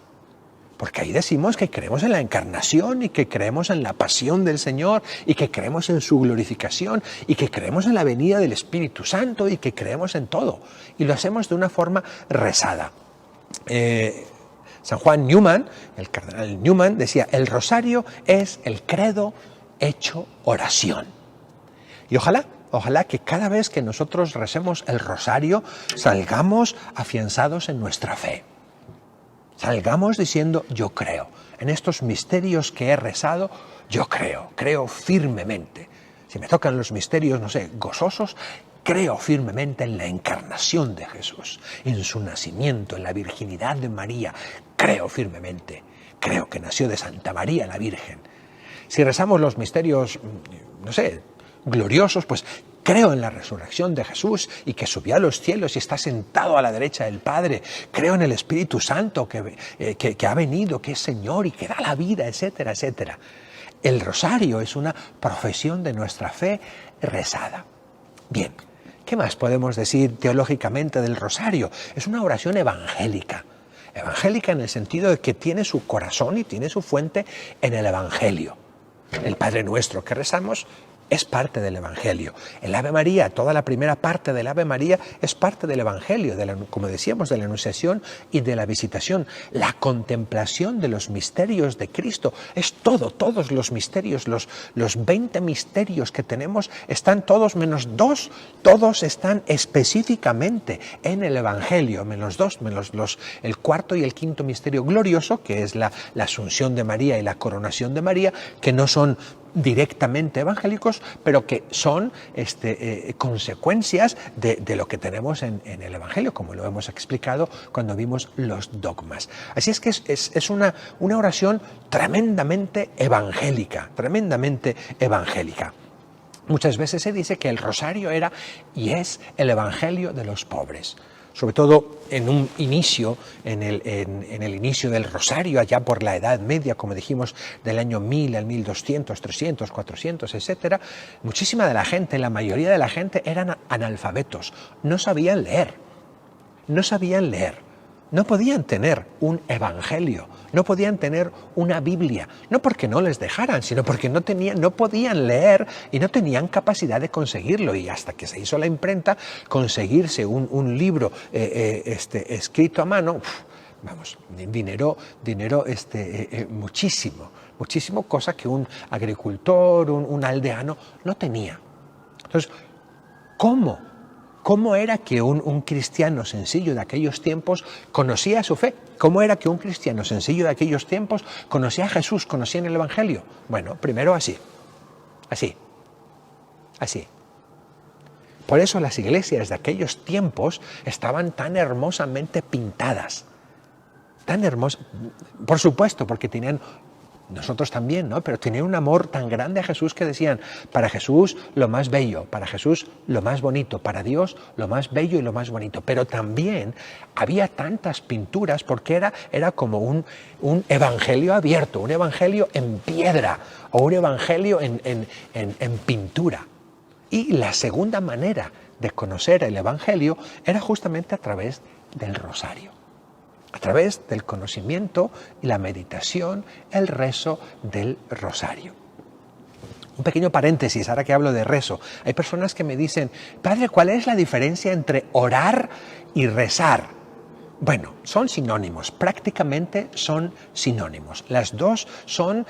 Porque ahí decimos que creemos en la encarnación y que creemos en la pasión del Señor y que creemos en su glorificación y que creemos en la venida del Espíritu Santo y que creemos en todo. Y lo hacemos de una forma rezada. San Juan Newman, el cardenal Newman, decía: el rosario es el credo hecho oración. Y ojalá que cada vez que nosotros recemos el rosario salgamos afianzados en nuestra fe. Salgamos diciendo: yo creo. En estos misterios que he rezado, yo creo firmemente. Si me tocan los misterios, no sé, gozosos, creo firmemente en la encarnación de Jesús, en su nacimiento, en la virginidad de María. Creo firmemente. Creo que nació de Santa María la Virgen. Si rezamos los misterios, no sé, gloriosos, pues creo en la resurrección de Jesús y que subió a los cielos y está sentado a la derecha del Padre. Creo en el Espíritu Santo que ha venido, que es Señor y que da la vida, etcétera, etcétera. El rosario es una profesión de nuestra fe rezada. Bien, ¿qué más podemos decir teológicamente del rosario? Es una oración evangélica. Evangélica en el sentido de que tiene su corazón y tiene su fuente en el Evangelio. El Padre Nuestro que rezamos es parte del Evangelio. El Ave María, toda la primera parte del Ave María es parte del Evangelio, como decíamos, de la Anunciación y de la Visitación. La contemplación de los misterios de Cristo es todos los misterios, los 20 misterios que tenemos están todos menos 2, todos están específicamente en el Evangelio, menos 2, menos el cuarto y el quinto misterio glorioso, que es la Asunción de María y la Coronación de María, que no son directamente evangélicos, pero que son consecuencias de lo que tenemos en el Evangelio, como lo hemos explicado cuando vimos los dogmas. Así es que es una oración tremendamente evangélica, Muchas veces se dice que el rosario era y es el Evangelio de los pobres. Sobre todo en un inicio, en el inicio del rosario, allá por la Edad Media, como dijimos, del año 1000 al 1200, 300, 400, etc., muchísima de la gente, la mayoría de la gente eran analfabetos, no sabían leer, no podían tener un evangelio, no podían tener una Biblia, no porque no les dejaran, sino porque no podían leer y no tenían capacidad de conseguirlo. Y hasta que se hizo la imprenta, conseguirse un libro escrito a mano, dinero muchísimo, cosa que un agricultor, un aldeano no tenía. Entonces, ¿Cómo era que un cristiano sencillo de aquellos tiempos conocía su fe? ¿Cómo era que un cristiano sencillo de aquellos tiempos conocía a Jesús, conocía en el Evangelio? Bueno, primero así. Así, así. Por eso las iglesias de aquellos tiempos estaban tan hermosamente pintadas. Tan hermosas, por supuesto, porque tenían, nosotros también, ¿no? Pero tenían un amor tan grande a Jesús que decían, para Jesús lo más bello, para Jesús lo más bonito, para Dios lo más bello y lo más bonito. Pero también había tantas pinturas porque era como un evangelio abierto, un evangelio en piedra o un evangelio en pintura. Y la segunda manera de conocer el evangelio era justamente a través del rosario. A través del conocimiento y la meditación, el rezo del rosario. Un pequeño paréntesis, ahora que hablo de rezo. Hay personas que me dicen, Padre, ¿cuál es la diferencia entre orar y rezar? Bueno, son sinónimos, prácticamente son sinónimos. Las dos son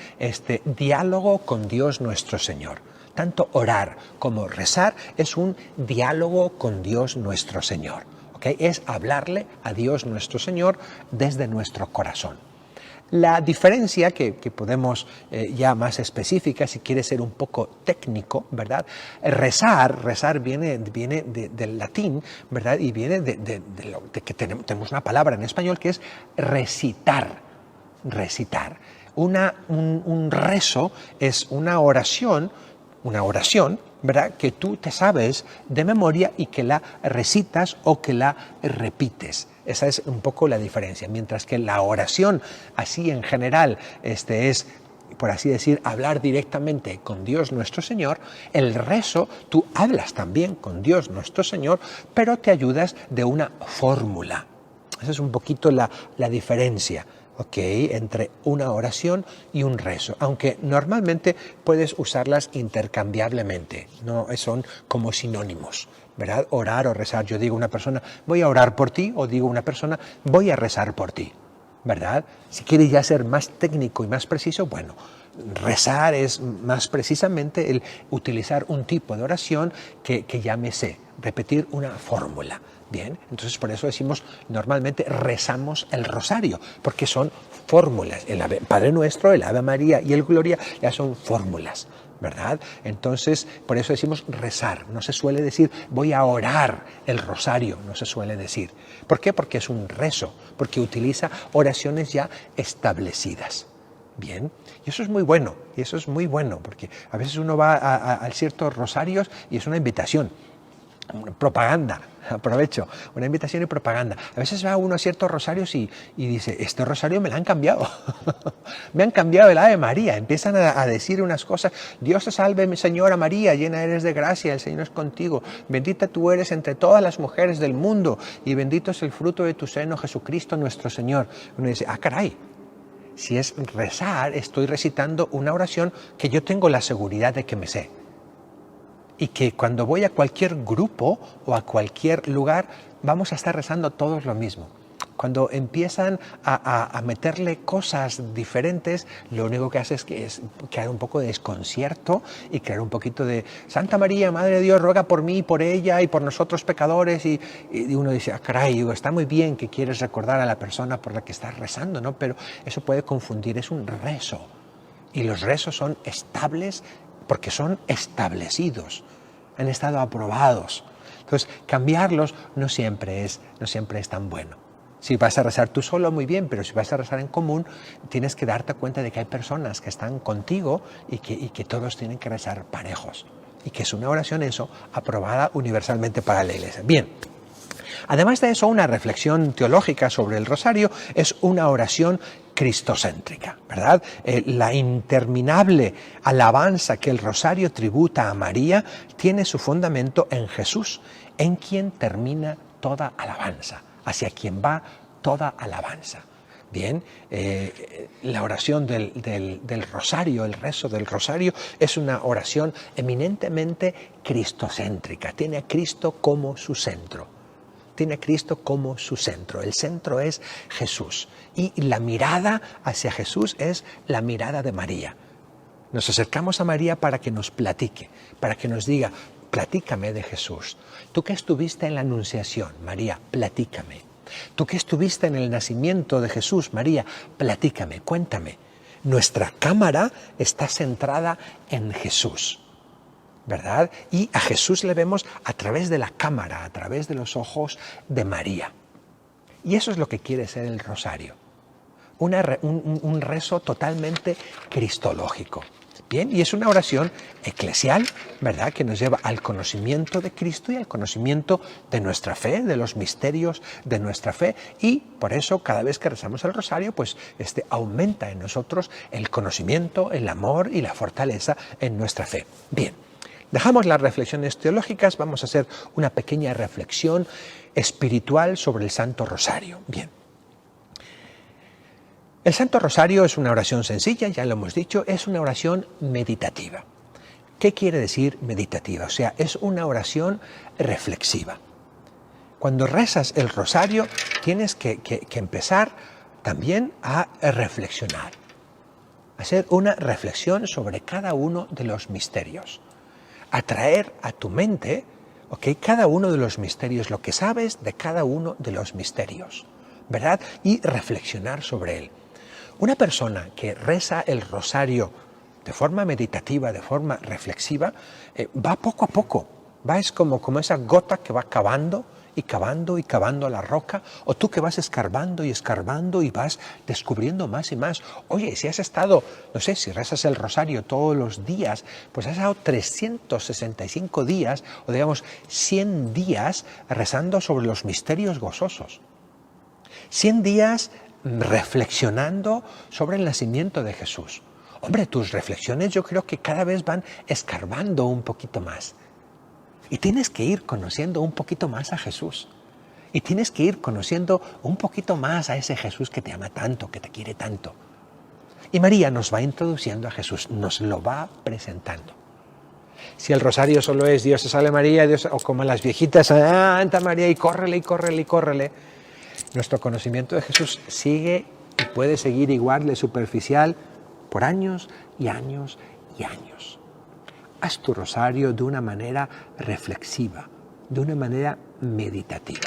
diálogo con Dios nuestro Señor. Tanto orar como rezar es un diálogo con Dios nuestro Señor. ¿Okay? Es hablarle a Dios nuestro Señor desde nuestro corazón. La diferencia que podemos ya más específica, si quiere ser un poco técnico, ¿verdad? Rezar viene del latín, ¿verdad? Y viene de que tenemos una palabra en español que es recitar. Recitar. Un rezo es una oración, ¿verdad? Que tú te sabes de memoria y que la recitas o que la repites. Esa es un poco la diferencia. Mientras que la oración, así en general, es, por así decir, hablar directamente con Dios nuestro Señor, el rezo, tú hablas también con Dios nuestro Señor, pero te ayudas de una fórmula. Esa es un poquito la diferencia. Entre una oración y un rezo, aunque normalmente puedes usarlas intercambiablemente, no son como sinónimos, ¿verdad? Orar o rezar. Yo digo a una persona, voy a orar por ti, o digo a una persona, voy a rezar por ti, ¿verdad? Si quieres ya ser más técnico y más preciso, bueno, rezar es más precisamente el utilizar un tipo de oración que ya me sé, repetir una fórmula. Bien, entonces por eso decimos normalmente rezamos el rosario, porque son fórmulas. El Padre Nuestro, el Ave María y el Gloria ya son fórmulas, ¿verdad? Entonces por eso decimos rezar. No se suele decir voy a orar el rosario, no se suele decir. ¿Por qué? Porque es un rezo, porque utiliza oraciones ya establecidas. Bien, y eso es muy bueno, porque a veces uno va a ciertos rosarios y es una invitación. Propaganda, aprovecho, una invitación y propaganda. A veces va uno a ciertos rosarios y dice, este rosario me lo han cambiado, me han cambiado el Ave María, empiezan a decir unas cosas, Dios te salve mi Señora María, llena eres de gracia, el Señor es contigo, bendita tú eres entre todas las mujeres del mundo y bendito es el fruto de tu seno, Jesucristo nuestro Señor. Uno dice, caray, si es rezar, estoy recitando una oración que yo tengo la seguridad de que me sé. Y que cuando voy a cualquier grupo o a cualquier lugar, vamos a estar rezando todos lo mismo. Cuando empiezan a meterle cosas diferentes, lo único que hace es crear un poco de desconcierto y crear un poquito de Santa María, Madre de Dios, ruega por mí, por ella y por nosotros pecadores. Y uno dice, caray, está muy bien que quieres recordar a la persona por la que estás rezando, ¿no? Pero eso puede confundir, es un rezo. Y los rezos son estables porque son establecidos, han estado aprobados. Entonces, cambiarlos no siempre es tan bueno. Si vas a rezar tú solo, muy bien, pero si vas a rezar en común, tienes que darte cuenta de que hay personas que están contigo y que todos tienen que rezar parejos. Y que es una oración aprobada universalmente para la Iglesia. Bien. Además de eso, una reflexión teológica sobre el rosario es una oración cristocéntrica, ¿verdad? La interminable alabanza que el rosario tributa a María tiene su fundamento en Jesús, en quien termina toda alabanza, hacia quien va toda alabanza. Bien, la oración del rosario, el rezo del rosario, es una oración eminentemente cristocéntrica, tiene a Cristo como su centro. Tiene a Cristo como su centro. El centro es Jesús. Y la mirada hacia Jesús es la mirada de María. Nos acercamos a María para que nos platique, para que nos diga, platícame de Jesús. Tú que estuviste en la Anunciación, María, platícame. Tú que estuviste en el nacimiento de Jesús, María, platícame, cuéntame. Nuestra cámara está centrada en Jesús. ¿verdad? Y a Jesús le vemos a través de la cámara, a través de los ojos de María. Y eso es lo que quiere ser el rosario. Un rezo totalmente cristológico. Bien, y es una oración eclesial, ¿verdad?, que nos lleva al conocimiento de Cristo y al conocimiento de nuestra fe, de los misterios de nuestra fe, y por eso cada vez que rezamos el rosario, pues aumenta en nosotros el conocimiento, el amor y la fortaleza en nuestra fe. Bien, dejamos las reflexiones teológicas, vamos a hacer una pequeña reflexión espiritual sobre el Santo Rosario. Bien. El Santo Rosario es una oración sencilla, ya lo hemos dicho, es una oración meditativa. ¿Qué quiere decir meditativa? O sea, es una oración reflexiva. Cuando rezas el rosario, tienes que empezar también a reflexionar, hacer una reflexión sobre cada uno de los misterios, atraer a tu mente, cada uno de los misterios, lo que sabes de cada uno de los misterios, ¿verdad? Y reflexionar sobre él. Una persona que reza el rosario de forma meditativa, de forma reflexiva, va poco a poco, es como esa gota que va cavando y cavando y cavando la roca, o tú que vas escarbando y vas descubriendo más y más. Oye, si has estado, no sé, si rezas el rosario todos los días, pues has estado 365 días, o digamos 100 días rezando sobre los misterios gozosos. 100 días reflexionando sobre el nacimiento de Jesús. Hombre, tus reflexiones yo creo que cada vez van escarbando un poquito más. Y tienes que ir conociendo un poquito más a Jesús. Y tienes que ir conociendo un poquito más a ese Jesús que te ama tanto, que te quiere tanto. Y María nos va introduciendo a Jesús, nos lo va presentando. Si el rosario solo es Dios te salve María, Dios, o como las viejitas, Santa María, y córrele, y córrele, y córrele, nuestro conocimiento de Jesús sigue y puede seguir igual de superficial por años y años y años. Haz tu rosario de una manera reflexiva, de una manera meditativa.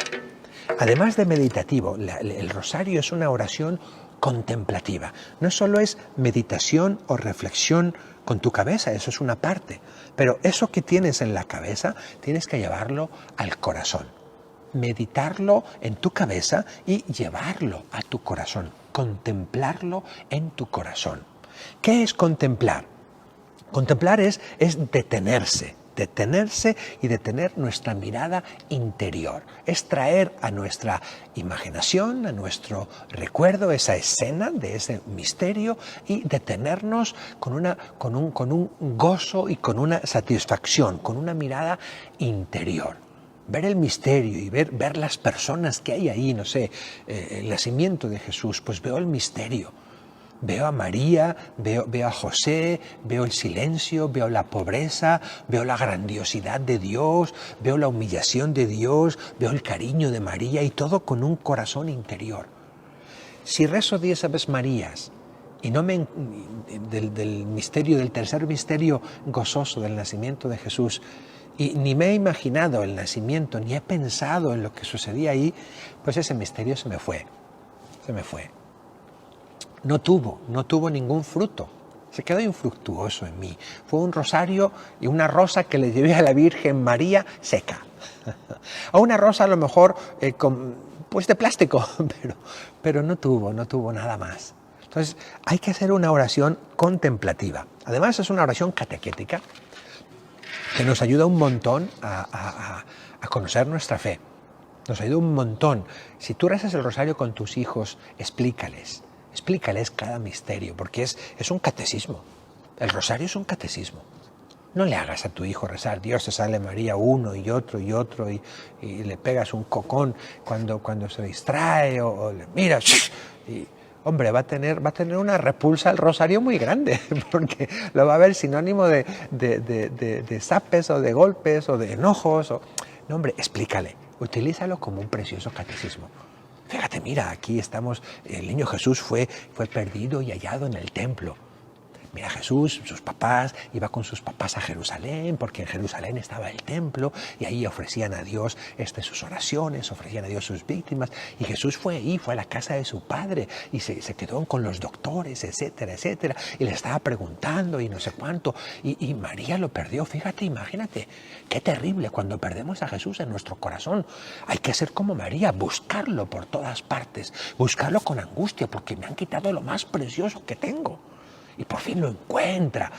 Además de meditativo, el rosario es una oración contemplativa. No solo es meditación o reflexión con tu cabeza, eso es una parte, pero eso que tienes en la cabeza tienes que llevarlo al corazón. Meditarlo en tu cabeza y llevarlo a tu corazón, contemplarlo en tu corazón. ¿Qué es contemplar? Contemplar es detenerse y detener nuestra mirada interior. Es traer a nuestra imaginación, a nuestro recuerdo, esa escena de ese misterio y detenernos con un gozo y con una satisfacción, con una mirada interior. Ver el misterio y ver las personas que hay ahí, no sé, el nacimiento de Jesús, pues veo el misterio. Veo a María, veo a José, veo el silencio, veo la pobreza, veo la grandiosidad de Dios, veo la humillación de Dios, veo el cariño de María y todo con un corazón interior. Si rezo 10 Aves Marías y no del misterio, del tercer misterio gozoso del nacimiento de Jesús, y ni me he imaginado el nacimiento, ni he pensado en lo que sucedía ahí, pues ese misterio se me fue. No tuvo ningún fruto. Se quedó infructuoso en mí. Fue un rosario y una rosa que le llevé a la Virgen María seca. A una rosa a lo mejor de plástico, pero no tuvo nada más. Entonces hay que hacer una oración contemplativa. Además es una oración catequética que nos ayuda un montón a conocer nuestra fe. Nos ayuda un montón. Si tú rezas el rosario con tus hijos, explícales cada misterio, porque es un catecismo. El rosario es un catecismo. No le hagas a tu hijo rezar Dios te salve María uno y otro y le pegas un cocón cuando se distrae o le miras y hombre, va a tener una repulsa al rosario muy grande, porque lo va a ver sinónimo de zapes o de golpes o de enojos. No, hombre, explícale, utilízalo como un precioso catecismo. Fíjate, mira, aquí estamos, el niño Jesús fue perdido y hallado en el templo. mira, Jesús, sus papás, iba con sus papás a Jerusalén, porque en Jerusalén estaba el templo, y ahí ofrecían a Dios sus oraciones, ofrecían a Dios sus víctimas, y Jesús fue ahí, fue a la casa de su padre, y se quedó con los doctores, etcétera, etcétera, y le estaba preguntando, y no sé cuánto, y María lo perdió. Fíjate, imagínate, qué terrible cuando perdemos a Jesús en nuestro corazón. Hay que ser como María, buscarlo por todas partes, buscarlo con angustia, porque me han quitado lo más precioso que tengo. Y por fin lo encuentra.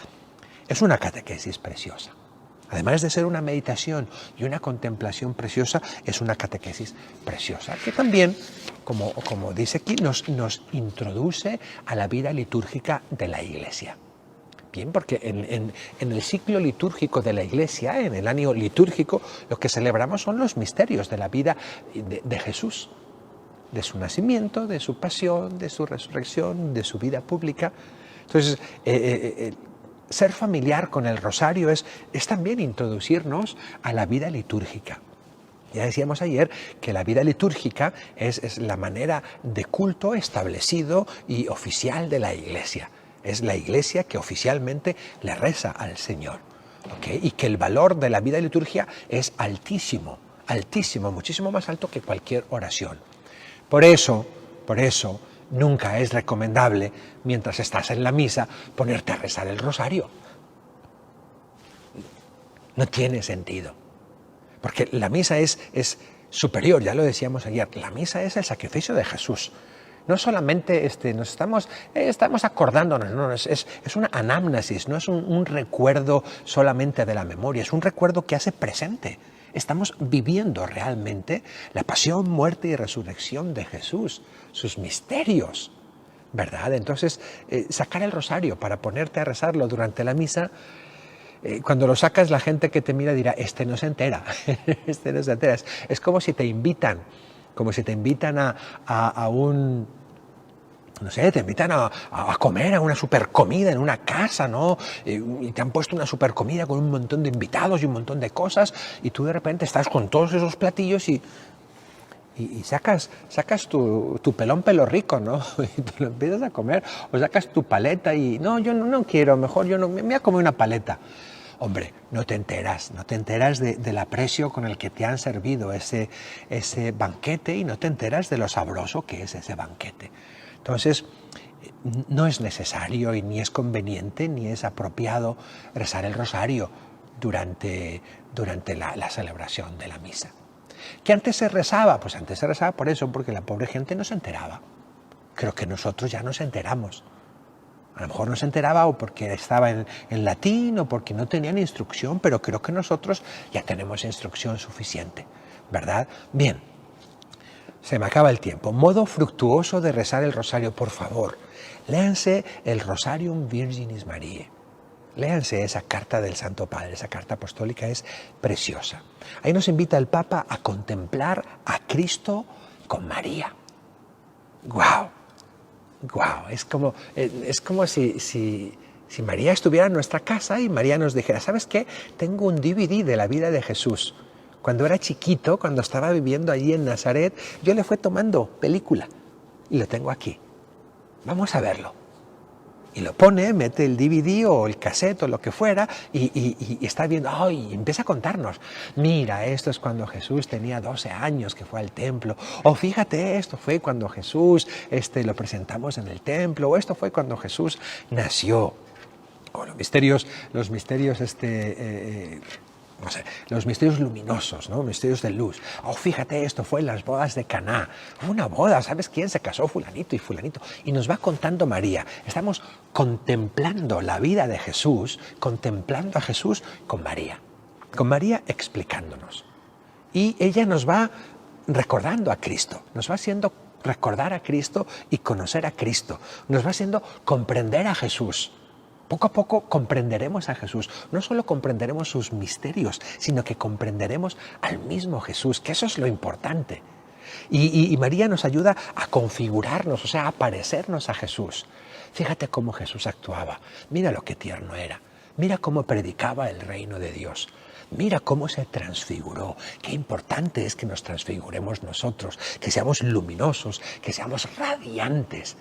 Es una catequesis preciosa. Además de ser una meditación y una contemplación preciosa, es una catequesis preciosa, que también, como dice aquí, nos introduce a la vida litúrgica de la Iglesia. Bien, porque en el ciclo litúrgico de la Iglesia, en el año litúrgico, lo que celebramos son los misterios de la vida de Jesús, de su nacimiento, de su pasión, de su resurrección, de su vida pública. Entonces, ser familiar con el rosario es también introducirnos a la vida litúrgica. Ya decíamos ayer que la vida litúrgica es la manera de culto establecido y oficial de la Iglesia. Es la Iglesia que oficialmente le reza al Señor, ¿okay? Y que el valor de la vida de liturgia es altísimo, altísimo, muchísimo más alto que cualquier oración. Por eso, nunca es recomendable, mientras estás en la misa, ponerte a rezar el rosario. No tiene sentido. Porque la misa es superior, ya lo decíamos ayer. La misa es el sacrificio de Jesús. No solamente nos estamos acordándonos, no, es una anamnesis, no es un recuerdo solamente de la memoria, es un recuerdo que hace presente. Estamos viviendo realmente la pasión, muerte y resurrección de Jesús, sus misterios, ¿verdad? Entonces, sacar el rosario para ponerte a rezarlo durante la misa, cuando lo sacas, la gente que te mira dirá, no se entera, no se entera. Es como si te invitan a un, no sé, te invitan a comer a una super comida en una casa, ¿no? Y te han puesto una super comida con un montón de invitados y un montón de cosas, y tú de repente estás con todos esos platillos y sacas tu pelón pelo rico, ¿no? Y te lo empiezas a comer, o sacas tu paleta y, no, yo no quiero, mejor yo no, me voy a comer una paleta. Hombre, no te enteras del aprecio con el que te han servido ese banquete, y no te enteras de lo sabroso que es ese banquete. Entonces, no es necesario y ni es conveniente ni es apropiado rezar el rosario durante la celebración de la misa. ¿Qué antes se rezaba? Pues antes se rezaba por eso, porque la pobre gente no se enteraba. Creo que nosotros ya nos enteramos. A lo mejor no se enteraba o porque estaba en latín o porque no tenían instrucción, pero creo que nosotros ya tenemos instrucción suficiente, ¿verdad? Bien, se me acaba el tiempo. Modo fructuoso de rezar el rosario, por favor. Léanse el Rosarium Virginis Mariae. Léanse esa carta del Santo Padre, esa carta apostólica es preciosa. Ahí nos invita el Papa a contemplar a Cristo con María. ¡Guau! ¡Guau! Es como si María estuviera en nuestra casa y María nos dijera, ¿sabes qué? Tengo un DVD de la vida de Jesús. Cuando era chiquito, cuando estaba viviendo allí en Nazaret, yo le fui tomando película y lo tengo aquí. Vamos a verlo. Y lo pone, mete el DVD o el cassette o lo que fuera y está viendo, y empieza a contarnos. Mira, esto es cuando Jesús tenía 12 años que fue al templo. O fíjate, esto fue cuando Jesús lo presentamos en el templo. O esto fue cuando Jesús nació. O los misterios los misterios luminosos, ¿no? Misterios de luz. Oh, fíjate, esto fue en las bodas de Caná. Fue una boda, ¿sabes quién? Se casó fulanito y fulanito. Y nos va contando María. Estamos contemplando la vida de Jesús, contemplando a Jesús con María explicándonos. Y ella nos va recordando a Cristo, nos va haciendo recordar a Cristo y conocer a Cristo. Nos va haciendo comprender a Jesús. Poco a poco comprenderemos a Jesús. No solo comprenderemos sus misterios, sino que comprenderemos al mismo Jesús, que eso es lo importante. Y María nos ayuda a configurarnos, o sea, a parecernos a Jesús. Fíjate cómo Jesús actuaba. Mira lo que tierno era. Mira cómo predicaba el reino de Dios. Mira cómo se transfiguró. Qué importante es que nos transfiguremos nosotros, que seamos luminosos, que seamos radiantes.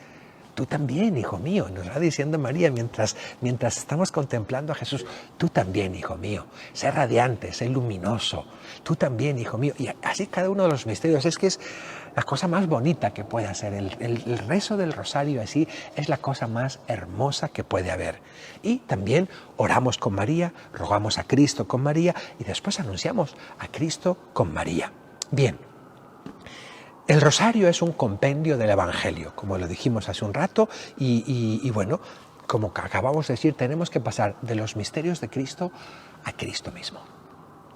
Tú también, hijo mío, nos va diciendo María mientras estamos contemplando a Jesús. Tú también, hijo mío, sé radiante, sé luminoso. Tú también, hijo mío. Y así cada uno de los misterios. Es que es la cosa más bonita que puede hacer. El rezo del rosario así es la cosa más hermosa que puede haber. Y también oramos con María, rogamos a Cristo con María y después anunciamos a Cristo con María. Bien. El rosario es un compendio del Evangelio, como lo dijimos hace un rato, y bueno, como acabamos de decir, tenemos que pasar de los misterios de Cristo a Cristo mismo,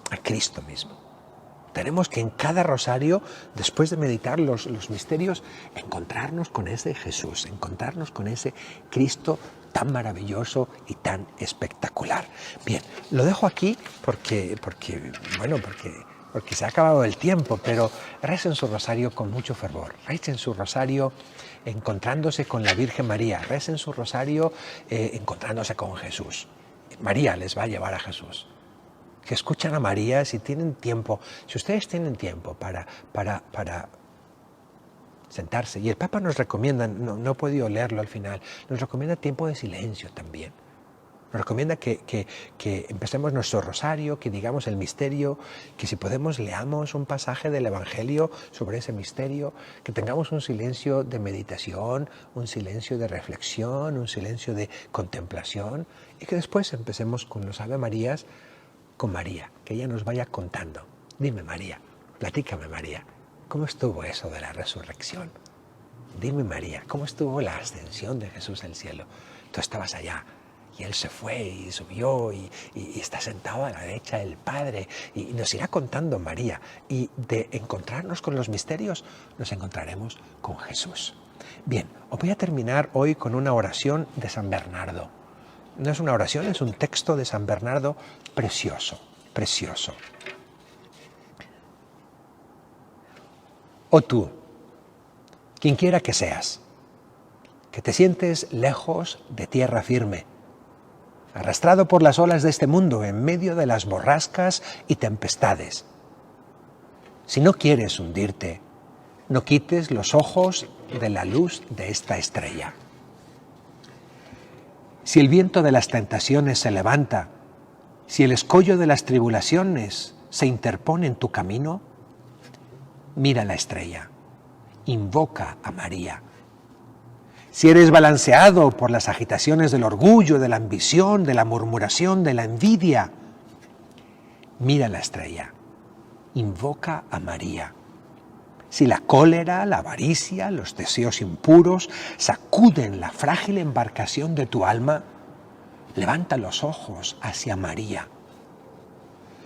a Cristo mismo. Tenemos que en cada rosario, después de meditar los misterios, encontrarnos con ese Jesús, encontrarnos con ese Cristo tan maravilloso y tan espectacular. Bien, lo dejo aquí porque se ha acabado el tiempo, pero recen su rosario con mucho fervor, recen su rosario encontrándose con la Virgen María, recen su rosario encontrándose con Jesús. María les va a llevar a Jesús. Que escuchan a María si tienen tiempo, si ustedes tienen tiempo para sentarse. Y el Papa nos recomienda, no he podido leerlo al final, nos recomienda tiempo de silencio también. Nos recomienda que empecemos nuestro rosario, que digamos el misterio, que si podemos leamos un pasaje del Evangelio sobre ese misterio, que tengamos un silencio de meditación, un silencio de reflexión, un silencio de contemplación y que después empecemos con los Ave Marías con María, que ella nos vaya contando. Dime María, platícame María, ¿cómo estuvo eso de la resurrección? Dime María, ¿cómo estuvo la ascensión de Jesús al cielo? Tú estabas allá. Y Él se fue y subió y está sentado a la derecha del Padre. Y nos irá contando María. Y de encontrarnos con los misterios, nos encontraremos con Jesús. Bien, os voy a terminar hoy con una oración de San Bernardo. No es una oración, es un texto de San Bernardo precioso, precioso. Oh tú, quien quiera que seas, que te sientes lejos de tierra firme, arrastrado por las olas de este mundo en medio de las borrascas y tempestades. Si no quieres hundirte, no quites los ojos de la luz de esta estrella. Si el viento de las tentaciones se levanta, si el escollo de las tribulaciones se interpone en tu camino, mira la estrella, invoca a María. Si eres balanceado por las agitaciones del orgullo, de la ambición, de la murmuración, de la envidia, mira la estrella, invoca a María. Si la cólera, la avaricia, los deseos impuros sacuden la frágil embarcación de tu alma, levanta los ojos hacia María.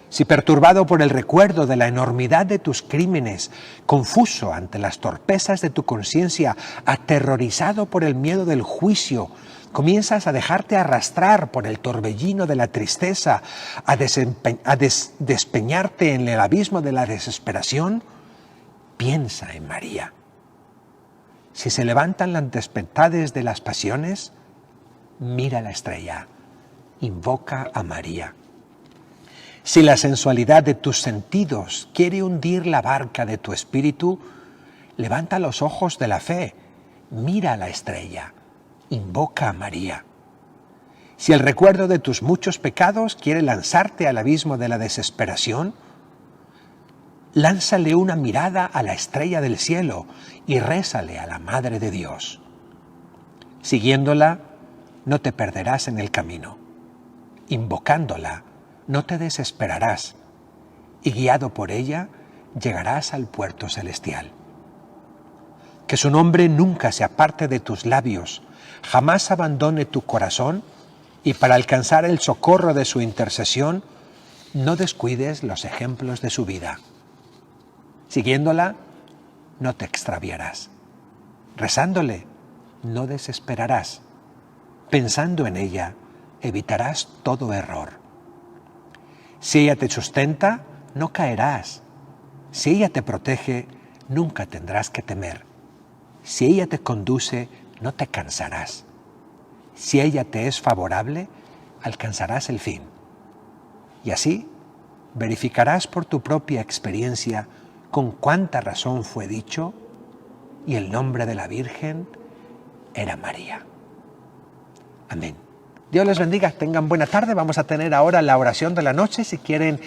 Si perturbado por el recuerdo de la enormidad de tus crímenes, confuso ante las torpezas de tu conciencia, aterrorizado por el miedo del juicio, comienzas a dejarte arrastrar por el torbellino de la tristeza, a despeñarte en el abismo de la desesperación, piensa en María. Si se levantan las tempestades de las pasiones, mira la estrella, invoca a María. Si la sensualidad de tus sentidos quiere hundir la barca de tu espíritu, levanta los ojos de la fe, mira a la estrella, invoca a María. Si el recuerdo de tus muchos pecados quiere lanzarte al abismo de la desesperación, lánzale una mirada a la estrella del cielo y rézale a la Madre de Dios. Siguiéndola, no te perderás en el camino. Invocándola, no te desesperarás, y guiado por ella, llegarás al puerto celestial. Que su nombre nunca se aparte de tus labios, jamás abandone tu corazón, y para alcanzar el socorro de su intercesión, no descuides los ejemplos de su vida. Siguiéndola, no te extraviarás. Rezándole, no desesperarás. Pensando en ella, evitarás todo error. Si ella te sustenta, no caerás. Si ella te protege, nunca tendrás que temer. Si ella te conduce, no te cansarás. Si ella te es favorable, alcanzarás el fin. Y así, verificarás por tu propia experiencia con cuánta razón fue dicho, y el nombre de la Virgen era María. Amén. Dios les bendiga, tengan buena tarde. Vamos a tener ahora la oración de la noche. Si quieren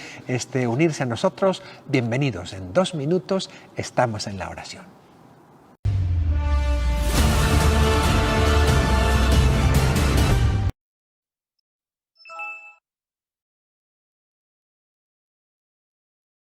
unirse a nosotros, bienvenidos. En 2 minutos estamos en la oración.